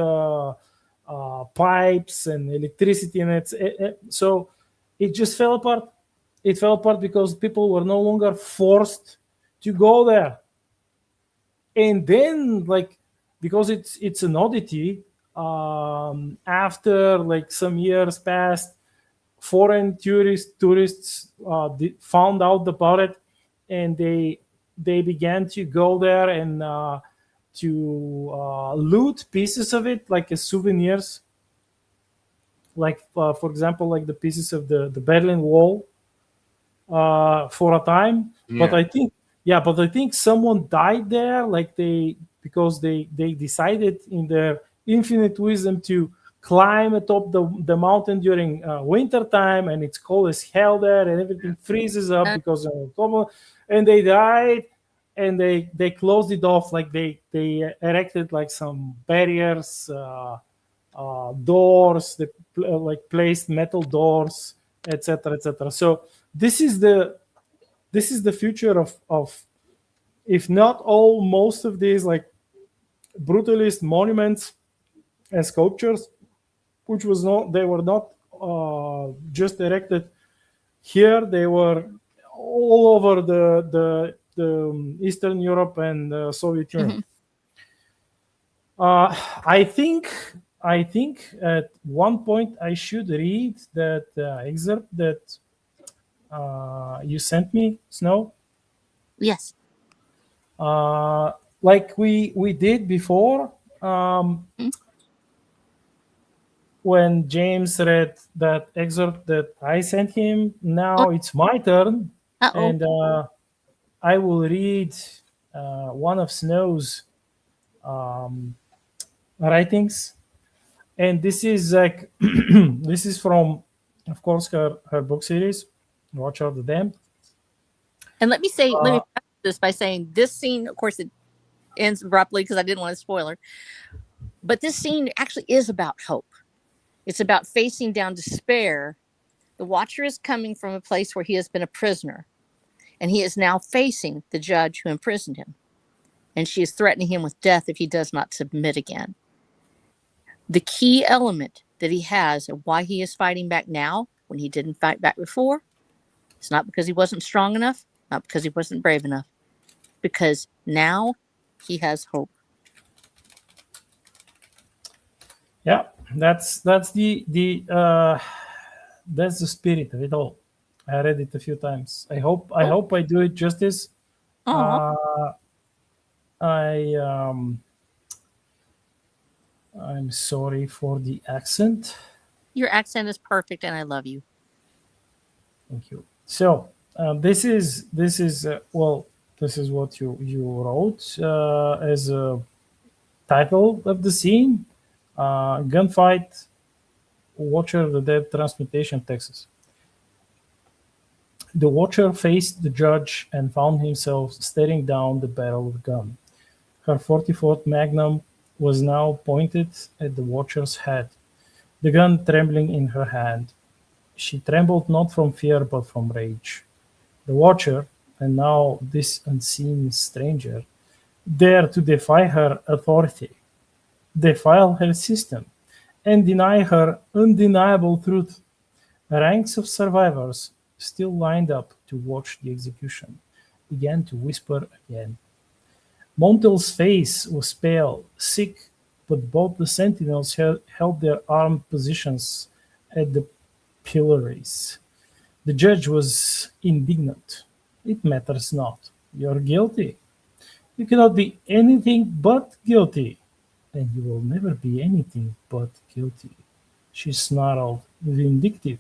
pipes and electricity, and so it just fell apart. It fell apart because people were no longer forced to go there. And then, like, because it's an oddity, after like some years passed, foreign tourists found out about it, and they began to go there and to loot pieces of it, like as souvenirs, like for example, like the pieces of the Berlin Wall for a time. Yeah. But I think someone died there, like because they decided in their infinite wisdom to climb atop the mountain during winter time, and it's cold as hell there, and everything freezes up because and they died, and they closed it off, like they erected like some barriers, doors, they like placed metal doors, etc., etc. So this is the future of if not all, most of these like brutalist monuments and sculptures, which they were not just erected here, they were all over the Eastern Europe and Soviet Union. I think at one point I should read that excerpt that you sent me, Snow. Yes. Like we did before, when James read that excerpt that I sent him. Now it's my turn. Uh-oh. And I will read one of Snow's writings. And this is like this is from, of course, her book series, Watch Out the Damned. And let me preface this by saying this scene, of course, it ends abruptly because I didn't want to spoiler. But this scene actually is about hope. It's about facing down despair. The Watcher is coming from a place where he has been a prisoner, and he is now facing the judge who imprisoned him. And she is threatening him with death if he does not submit again. The key element that he has and why he is fighting back now when he didn't fight back before, it's not because he wasn't strong enough, not because he wasn't brave enough, because now he has hope. Yeah, that's the spirit of it all. I read it a few times. I hope I do it justice. I'm sorry for the accent. Your accent is perfect, and I love you. Thank you. So this is what you wrote as a title of the scene: gunfight, Watcher of the Dead, Transmutation, Texas. The Watcher faced the judge and found himself staring down the barrel of a gun. Her 44th Magnum was now pointed at the Watcher's head, the gun trembling in her hand. She trembled not from fear but from rage. The Watcher, and now this unseen stranger, dared to defy her authority, defile her system, and deny her undeniable truth. Ranks of survivors, still lined up to watch the execution, began to whisper again. Montel's face was pale, sick, but both the sentinels held their armed positions at the pillories. The judge was indignant. It matters not. You're guilty. You cannot be anything but guilty, and you will never be anything but guilty. She snarled, vindictive,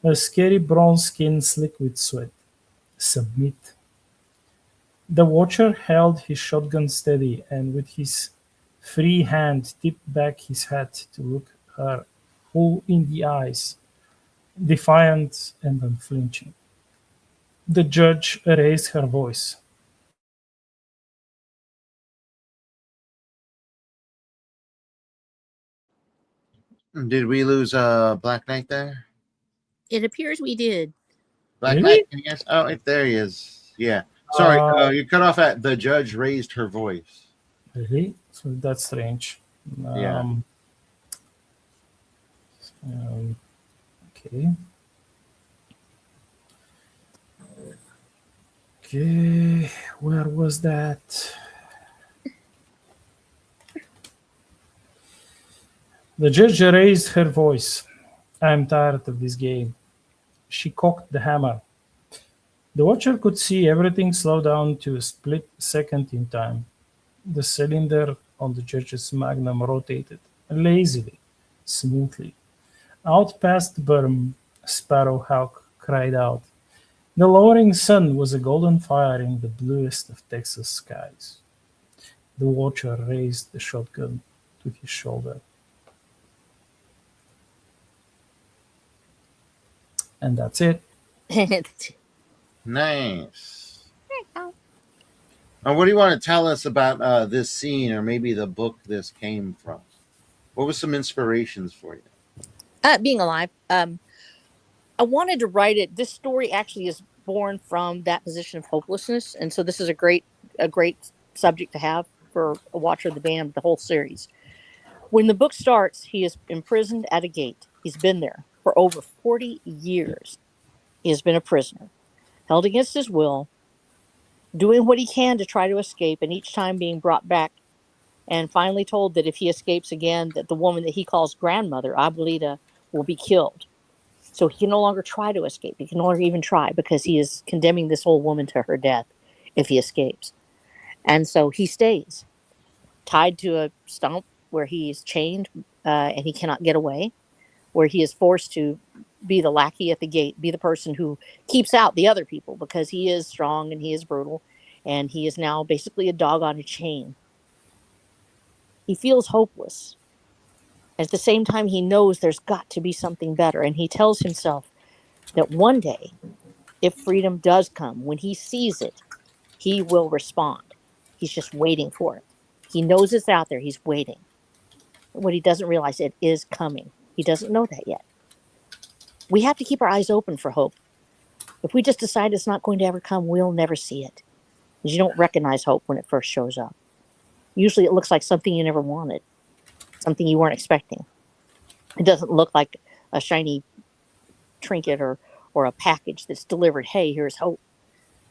her scary bronze skin slick with sweat. Submit. The watcher held his shotgun steady and with his free hand tipped back his hat to look her full in the eyes, defiant and unflinching. The judge raised her voice. Did we lose Black Knight there? It appears we did. Black Really? Knight, can you guess? Oh, there he is. Yeah. Sorry, you cut off at the judge raised her voice. Really? So that's strange. Yeah. Okay. Okay, where was that? The judge raised her voice. I'm tired of this game. She cocked the hammer. The watcher could see everything slow down to a split second in time. The cylinder on the judge's magnum rotated lazily, smoothly. Out past the berm, a sparrowhawk cried out. The lowering sun was a golden fire in the bluest of Texas skies. The watcher raised the shotgun to his shoulder. And that's it. Nice. What do you want to tell us about this scene, or maybe the book this came from? What was some inspirations for you? Being alive. I wanted to write it. This story actually is born from that position of hopelessness, and so this is a great subject to have for a watcher of the Damned, the whole series. When the book starts, he is imprisoned at a gate. He's been there for over 40 years. He has been a prisoner, held against his will, doing what he can to try to escape, and each time being brought back, and finally told that if he escapes again, that the woman that he calls grandmother, Abuelita, will be killed. So he can no longer try to escape. He can no longer even try because he is condemning this old woman to her death if he escapes. And so he stays tied to a stump where he is chained and he cannot get away, where he is forced to be the lackey at the gate, be the person who keeps out the other people because he is strong and he is brutal, and he is now basically a dog on a chain. He feels hopeless. At the same time, he knows there's got to be something better, and he tells himself that one day, if freedom does come, when he sees it, he will respond. He's just waiting for it. He knows it's out there. He's waiting. What he doesn't realize, it is coming. He doesn't know that yet. We have to keep our eyes open for hope. If we just decide it's not going to ever come, we'll never see it. Because you don't recognize hope when it first shows up. Usually it looks like something you never wanted, something you weren't expecting. It doesn't look like a shiny trinket or a package that's delivered. Hey, here's hope.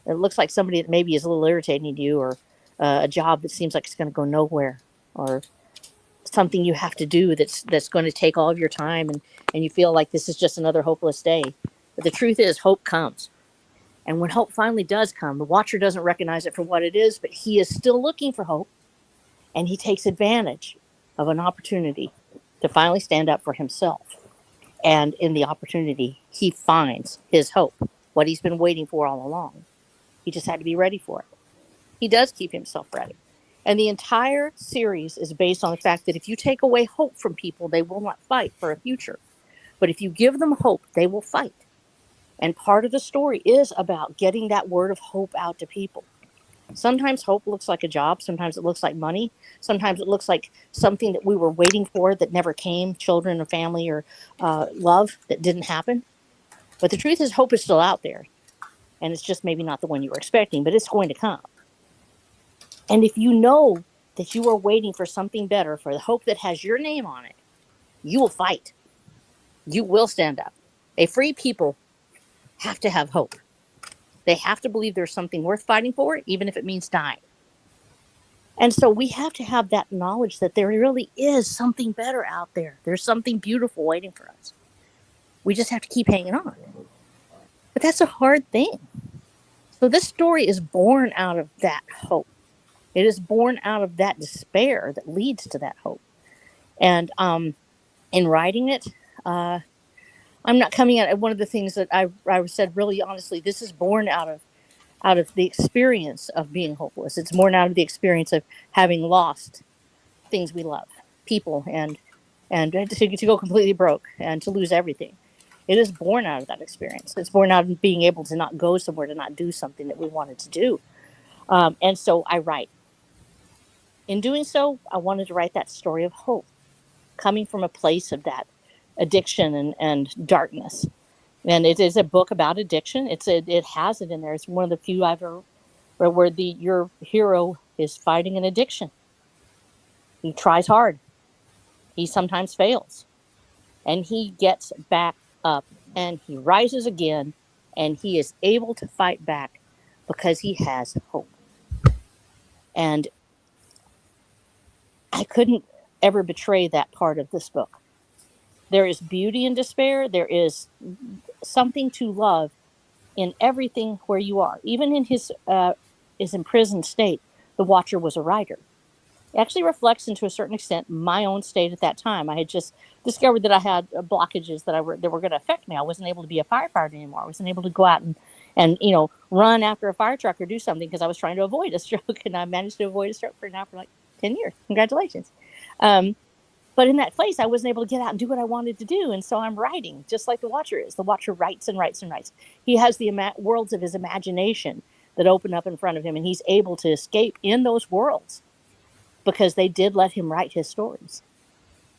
It looks like somebody that maybe is a little irritating to you, or a job that seems like it's going to go nowhere, or something you have to do that's going to take all of your time, and you feel like this is just another hopeless day. But the truth is, hope comes. And when hope finally does come, the watcher doesn't recognize it for what it is, but he is still looking for hope. And he takes advantage of an opportunity to finally stand up for himself. And in the opportunity, he finds his hope, what he's been waiting for all along. He just had to be ready for it. He does keep himself ready. And the entire series is based on the fact that if you take away hope from people, they will not fight for a future. But if you give them hope, they will fight. And part of the story is about getting that word of hope out to people. Sometimes hope looks like a job. Sometimes it looks like money. Sometimes it looks like something that we were waiting for that never came, children or family or love that didn't happen. But the truth is, hope is still out there. And it's just maybe not the one you were expecting, but it's going to come. And if you know that you are waiting for something better, for the hope that has your name on it, you will fight. You will stand up. A free people have to have hope. They have to believe there's something worth fighting for, even if it means dying. And so we have to have that knowledge that there really is something better out there. There's something beautiful waiting for us. We just have to keep hanging on. But that's a hard thing. So this story is born out of that hope. It is born out of that despair that leads to that hope. And in writing it, I'm not coming at one of the things that I said really honestly. This is born out of the experience of being hopeless. It's born out of the experience of having lost things we love, people, and to go completely broke and to lose everything. It is born out of that experience. It's born out of being able to not go somewhere, to not do something that we wanted to do. And so I write. In doing so, I wanted to write that story of hope, coming from a place of that addiction and darkness. And it is a book about addiction. It has it in there. It's one of the few I've ever where your hero is fighting an addiction. He tries hard. He sometimes fails. And he gets back up and he rises again, and he is able to fight back because he has hope. And I couldn't ever betray that part of this book. There is beauty in despair. There is something to love in everything where you are. Even in his imprisoned state, the Watcher was a writer. It actually reflects, into a certain extent, my own state at that time. I had just discovered that I had blockages that were going to affect me. I wasn't able to be a firefighter anymore. I wasn't able to go out and run after a fire truck or do something because I was trying to avoid a stroke, and I managed to avoid a stroke for like 10 years. Congratulations. But in that place, I wasn't able to get out and do what I wanted to do. And so I'm writing, just like the Watcher is. The Watcher writes and writes and writes. He has the worlds of his imagination that open up in front of him, and he's able to escape in those worlds because they did let him write his stories.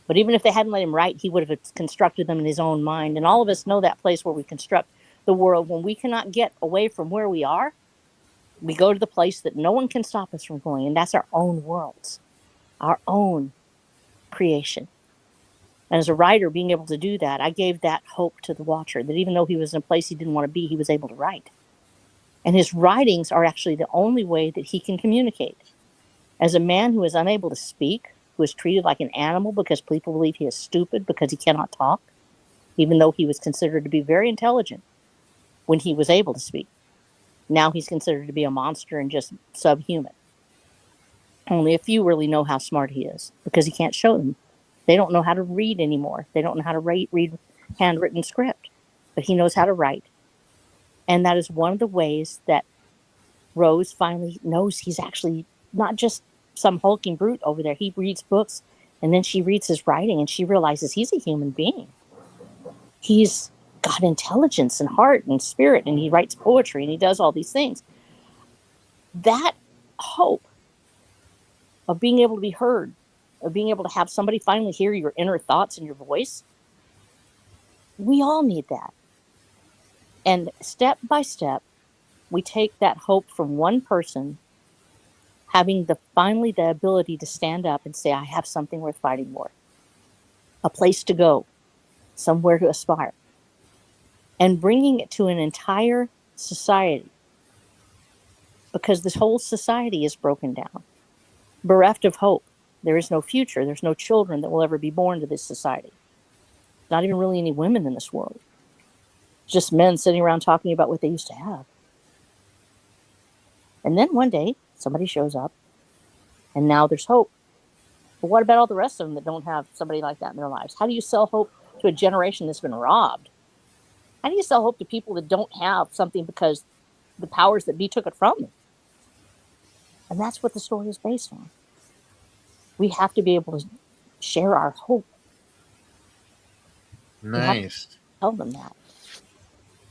But even if they hadn't let him write, he would have constructed them in his own mind. And all of us know that place where we construct the world. When we cannot get away from where we are, we go to the place that no one can stop us from going, and that's our own worlds, our own creation. And as a writer, being able to do that, I gave that hope to the Watcher, that even though he was in a place he didn't want to be, he was able to write. And his writings are actually the only way that he can communicate. As a man who is unable to speak, who is treated like an animal because people believe he is stupid because he cannot talk, even though he was considered to be very intelligent when he was able to speak. Now he's considered to be a monster and just subhuman. Only a few really know how smart he is because he can't show them. They don't know how to read anymore. They don't know how to read handwritten script, but he knows how to write. And that is one of the ways that Rose finally knows he's actually not just some hulking brute over there. He reads books, and then she reads his writing, and she realizes he's a human being. He's got intelligence and heart and spirit, and he writes poetry, and he does all these things. That hope of being able to be heard, of being able to have somebody finally hear your inner thoughts and your voice, we all need that. And step by step, we take that hope from one person having finally the ability to stand up and say, I have something worth fighting for, a place to go, somewhere to aspire, and bringing it to an entire society, because this whole society is broken down, bereft of hope. There is no future. There's no children that will ever be born to this society. Not even really any women in this world. Just men sitting around talking about what they used to have. And then one day, somebody shows up, and now there's hope. But what about all the rest of them that don't have somebody like that in their lives? How do you sell hope to a generation that's been robbed? How do you sell hope to people that don't have something because the powers that be took it from them? And that's what the story is based on. We have to be able to share our hope. Nice. Tell them that.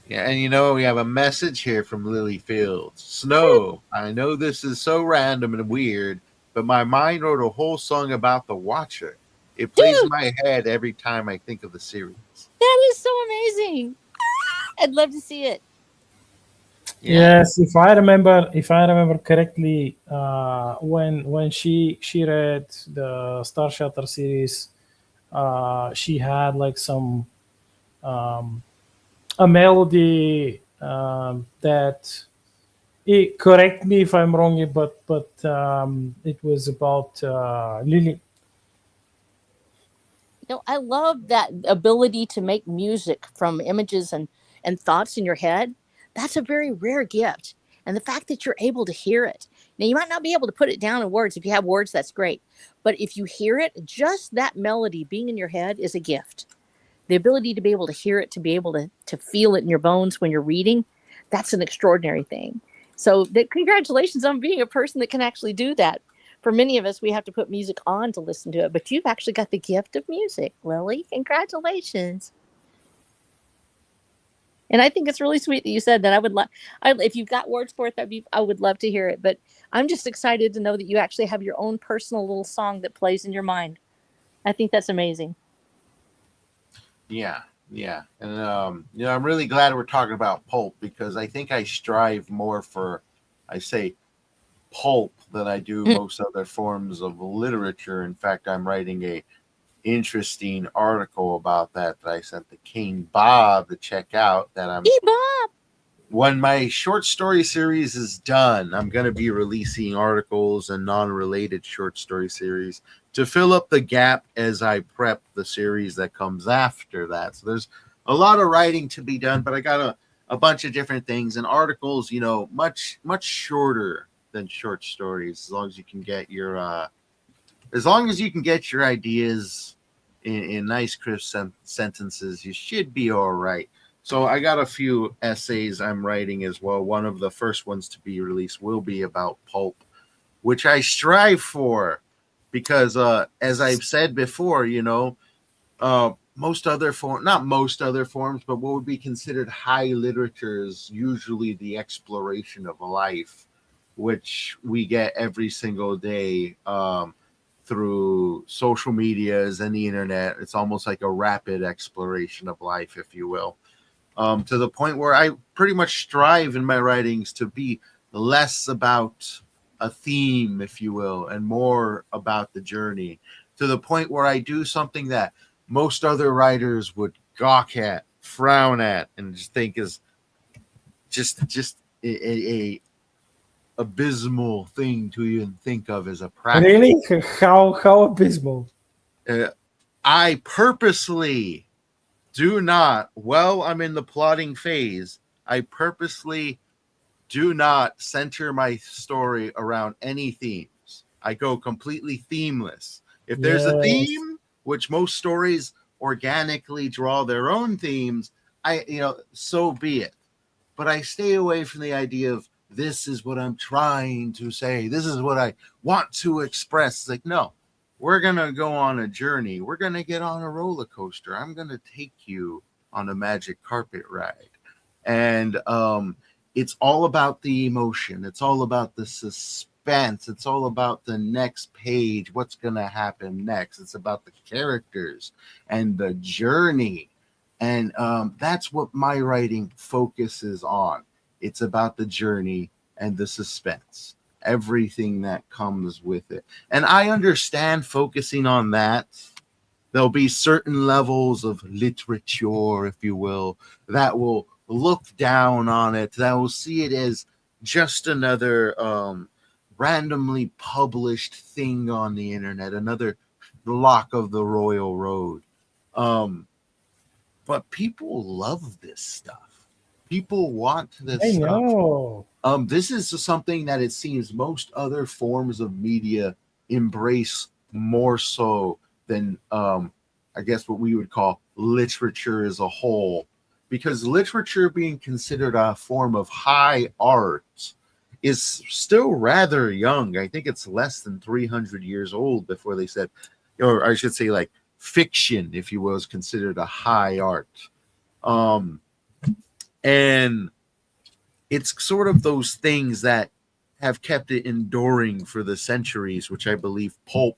Yeah, and we have a message here from Lily Fields. Snow, I know this is so random and weird, but my mind wrote a whole song about the Watcher. It plays in my head every time I think of the series. That is so amazing. I'd love to see it. Yeah. Yes, if I remember correctly, when she read the Star Shattered series, she had like some a melody that. Correct me if I'm wrong, but it was about Lily. I love that ability to make music from images and thoughts in your head. That's a very rare gift. And the fact that you're able to hear it. Now, you might not be able to put it down in words. If you have words, that's great. But if you hear it, just that melody being in your head is a gift. The ability to be able to hear it, to be able to feel it in your bones when you're reading, that's an extraordinary thing. So, congratulations on being a person that can actually do that. For many of us, we have to put music on to listen to it, but you've actually got the gift of music, Lily. Congratulations. And I think it's really sweet that you said that. If you've got words for it, I would love to hear it. But I'm just excited to know that you actually have your own personal little song that plays in your mind. I think that's amazing. Yeah, and I'm really glad we're talking about pulp, because I think I strive more for, I say, pulp than I do most other forms of literature. In fact, I'm writing a interesting article about that I sent the King Bob to check out. Hey, Bob. When my short story series is done, I'm going to be releasing articles and non-related short story series to fill up the gap as I prep the series that comes after that. So there's a lot of writing to be done, but I got a bunch of different things, and articles, much shorter than short stories, as long as you can get your ideas in nice crisp sentences, you should be all right. So I got a few essays I'm writing as well. One of the first ones to be released will be about pulp, which I strive for, because as I've said before, not most other forms, but what would be considered high literature is usually the exploration of life, which we get every single day through social medias and the internet. It's almost like a rapid exploration of life, if you will. To the point where I pretty much strive in my writings to be less about a theme, if you will, and more about the journey, to the point where I do something that most other writers would gawk at, frown at, and just think is just a abysmal thing to even think of as a practice. Really? How abysmal? I purposely do not, while I'm in the plotting phase, I purposely do not center my story around any themes. I go completely themeless. If there's a theme, which most stories organically draw their own themes, so be it. But I stay away from the idea of, this is what I'm trying to say, this is what I want to express. It's like, no, we're going to go on a journey. We're going to get on a roller coaster. I'm going to take you on a magic carpet ride. And it's all about the emotion. It's all about the suspense. It's all about the next page, what's going to happen next. It's about the characters and the journey. And that's what my writing focuses on. It's about the journey and the suspense, everything that comes with it. And I understand focusing on that. There'll be certain levels of literature, if you will, that will look down on it, that will see it as just another randomly published thing on the internet, another lock of the royal road. But people love this stuff. People want this I stuff. know. This is something that it seems most other forms of media embrace more so than, I guess, what we would call literature as a whole. Because literature being considered a form of high art is still rather young. I think it's less than 300 years old before they said, or I should say, like, fiction, if you will, is considered a high art. And it's sort of those things that have kept it enduring for the centuries, which I believe pulp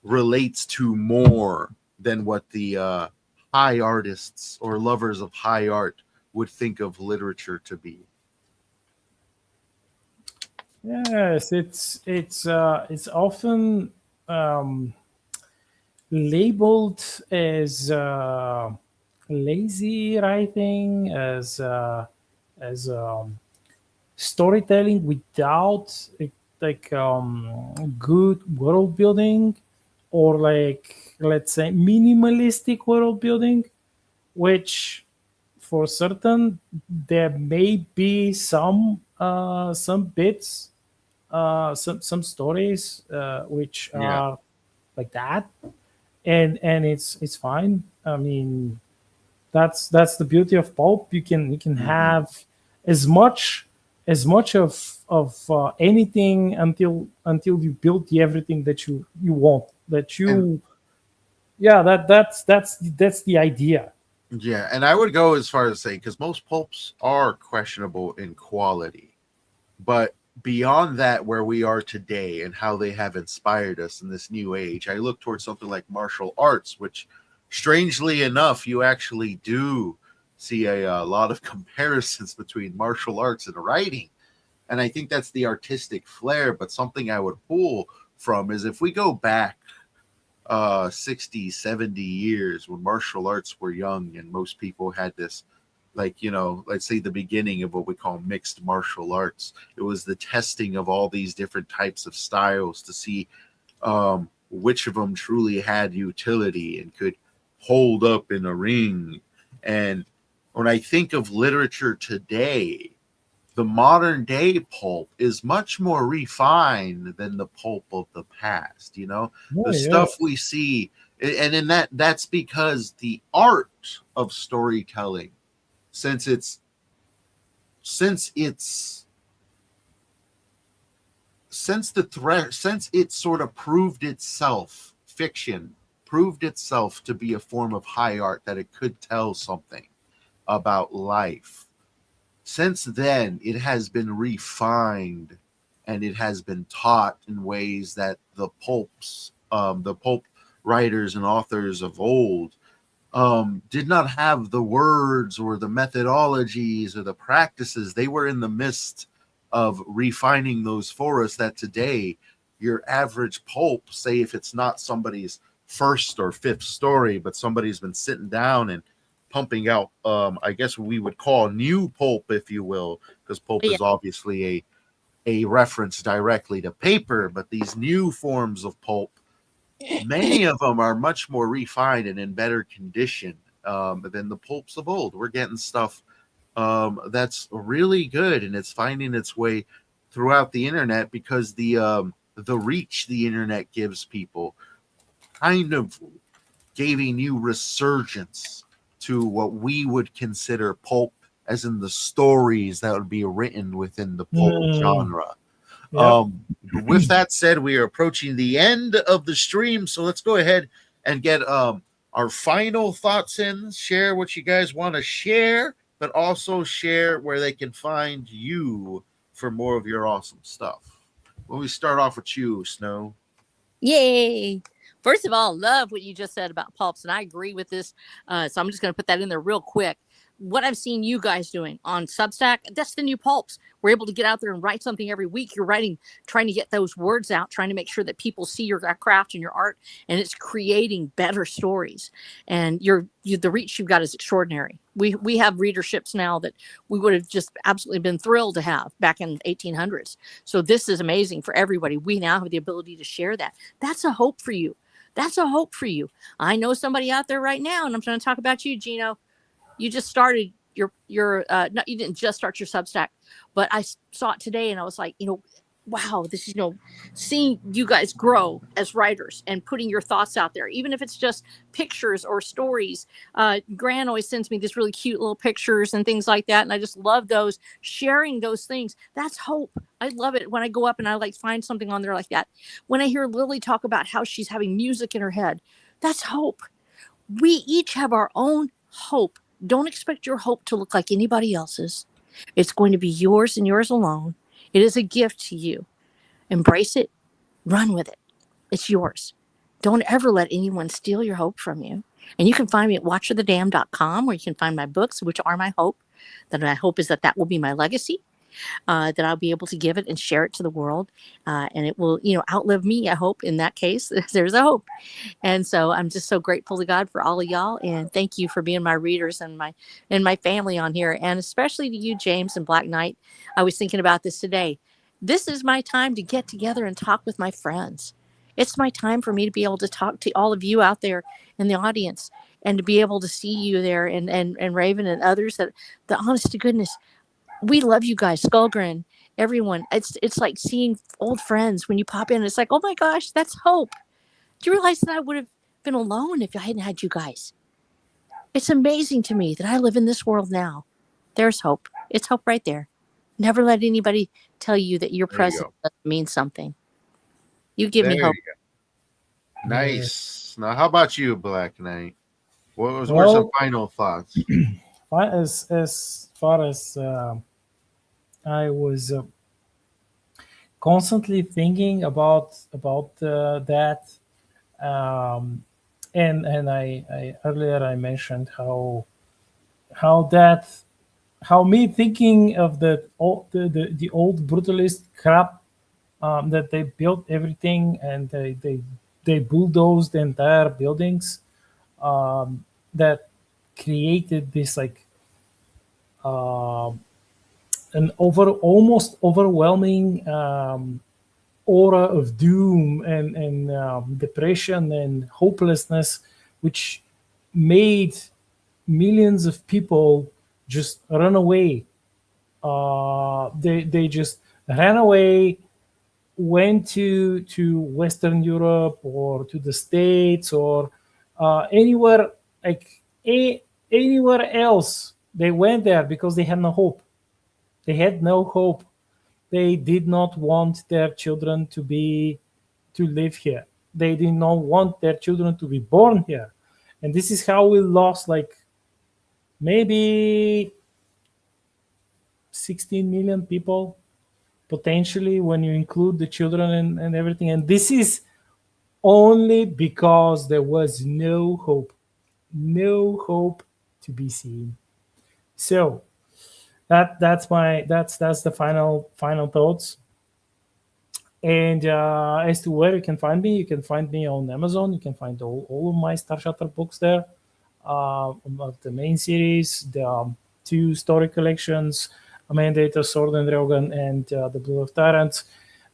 relates to more than what the high artists or lovers of high art would think of literature to be. Yes, it's often labeled as lazy writing, as storytelling without like good world building, or like, let's say, minimalistic world building, which for certain there may be some bits, some stories which Yeah. are like that, and it's fine. I mean, that's the beauty of pulp. You can Hmm. have as much of anything until you build the everything that you want, that And you yeah, that's the idea. yeah, and I would go as far as say because most pulps are questionable in quality, but beyond that, where we are today and how they have inspired us in this new age, I look towards something like martial arts, which, strangely enough, you actually do see a lot of comparisons between martial arts and writing. And I think that's the artistic flair. But something I would pull from is if we go back 60, 70 years when martial arts were young and most people had this, like, let's say the beginning of what we call mixed martial arts. It was the testing of all these different types of styles to see which of them truly had utility and could hold up in a ring. And when I think of literature today, the modern day pulp is much more refined than the pulp of the past. Yeah, The yeah. stuff we see, and in that's because the art of storytelling, since it's since it's since it sort of proved itself, fiction proved itself to be a form of high art, that it could tell something about life. Since then, it has been refined and it has been taught in ways that the pulp writers and authors of old did not have the words or the methodologies or the practices. They were in the midst of refining those for us. That today, your average pulp, say if it's not somebody's first or fifth story, but somebody's been sitting down and pumping out, I guess we would call new pulp, if you will, because pulp Yeah. is obviously a reference directly to paper, but these new forms of pulp, many of them are much more refined and in better condition than the pulps of old. We're getting stuff that's really good, and it's finding its way throughout the internet because the reach the internet gives people kind of gave a new resurgence to what we would consider pulp, as in the stories that would be written within the pulp Mm, genre. yep. With that said, we are approaching the end of the stream, so let's go ahead and get our final thoughts in. Share what you guys want to share, but also share where they can find you for more of your awesome stuff. When we start off with you, Snow. Yay! First of all, love what you just said about pulps, and I agree with this. So I'm just going to put that in there real quick. What I've seen you guys doing on Substack, that's the new pulps. We're able to get out there and write something every week. You're writing, trying to get those words out, trying to make sure that people see your craft and your art, and it's creating better stories. And the reach you've got is extraordinary. We have readerships now that we would have just absolutely been thrilled to have back in 1800s. So this is amazing for everybody. We now have the ability to share that. That's a hope for you. That's a hope for you. I know somebody out there right now, and I'm trying to talk about you, Gino. You just started your not, you didn't just start your Substack, but I saw it today and I was like, wow, this is, seeing you guys grow as writers and putting your thoughts out there, even if it's just pictures or stories. Gran always sends me these really cute little pictures and things like that, and I just love those, sharing those things. That's hope. I love it when I go up and I like find something on there like that. When I hear Lily talk about how she's having music in her head, that's hope. We each have our own hope. Don't expect your hope to look like anybody else's. It's going to be yours and yours alone. It is a gift to you. Embrace it, run with it. It's yours. Don't ever let anyone steal your hope from you. And you can find me at watchofthedam.com, where you can find my books, which are my hope. That my hope is that will be my legacy. that I'll be able to give it and share it to the world. And it will, outlive me, I hope. In that case, there's a hope. And so I'm just so grateful to God for all of y'all. And thank you for being my readers and my family on here. And especially to you, James and Black Knight. I was thinking about this today. This is my time to get together and talk with my friends. It's my time for me to be able to talk to all of you out there in the audience, and to be able to see you there, and Raven and others, that the honest to goodness, we love you guys, Skullgrin, everyone. It's like seeing old friends when you pop in. It's like, oh my gosh, that's hope. Do you realize that I would have been alone if I hadn't had you guys? It's amazing to me that I live in this world now. There's hope. It's hope right there. Never let anybody tell you that your presence doesn't mean something. You give me hope. Nice. Now, how about you, Black Knight? What were some final thoughts? As far as I was constantly thinking about that, and I earlier I mentioned how me thinking of the old brutalist crap, that they built everything, and they bulldozed the entire buildings, that created this like an almost overwhelming aura of doom and depression and hopelessness, which made millions of people just run away. They just ran away, went to Western Europe or to the States, or anywhere, like anywhere else. They went there because they had no hope. They had no hope. They did not want their children to live here. They did not want their children to be born here. And this is how we lost like maybe 16 million people, potentially, when you include the children and everything. And this is only because there was no hope to be seen. So that's the final thoughts. And as to where you can find me on Amazon. You can find all of my Star Shutter books there, of the main series, the two story collections, Mandator, Sword and Dragon, and the Blood of Tyrants.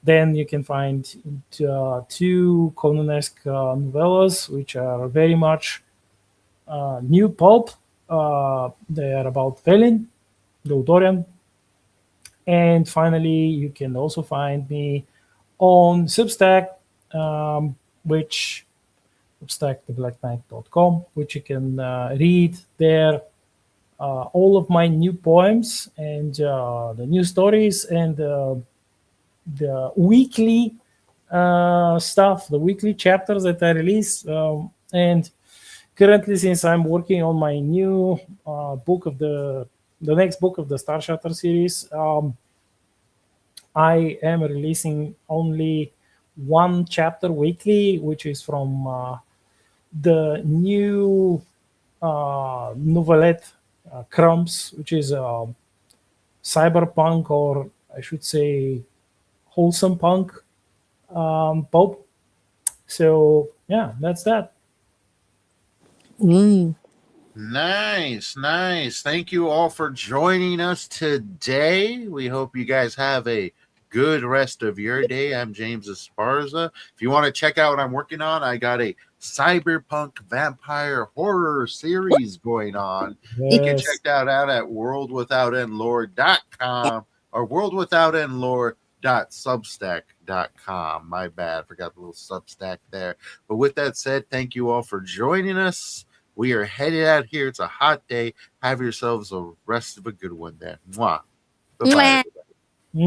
Then you can find two Conan-esque novellas, which are very much new pulp. They are about Velin, the Authorian. And finally, you can also find me on Substack, which substack.theblacknight.com, which you can read there all of my new poems and the new stories and the weekly stuff, the weekly chapters that I release. And currently, since I'm working on my new book of the next book of the Star Shutter series, I am releasing only one chapter weekly, which is from the new novelette Crumbs, which is cyberpunk, or I should say wholesome punk pulp. So yeah, that's that. Nice. Thank you all for joining us today. We hope you guys have a good rest of your day. I'm James Esparza. If you want to check out what I'm working on, I got a cyberpunk vampire horror series going on. Yes. You can check that out at worldwithoutendlore.com or worldwithoutendlore.substack.com. My bad, forgot the little Substack there. But with that said, thank you all for joining us. We are headed out here. It's a hot day. Have yourselves a rest of a good one there. Mwah. Bye-bye.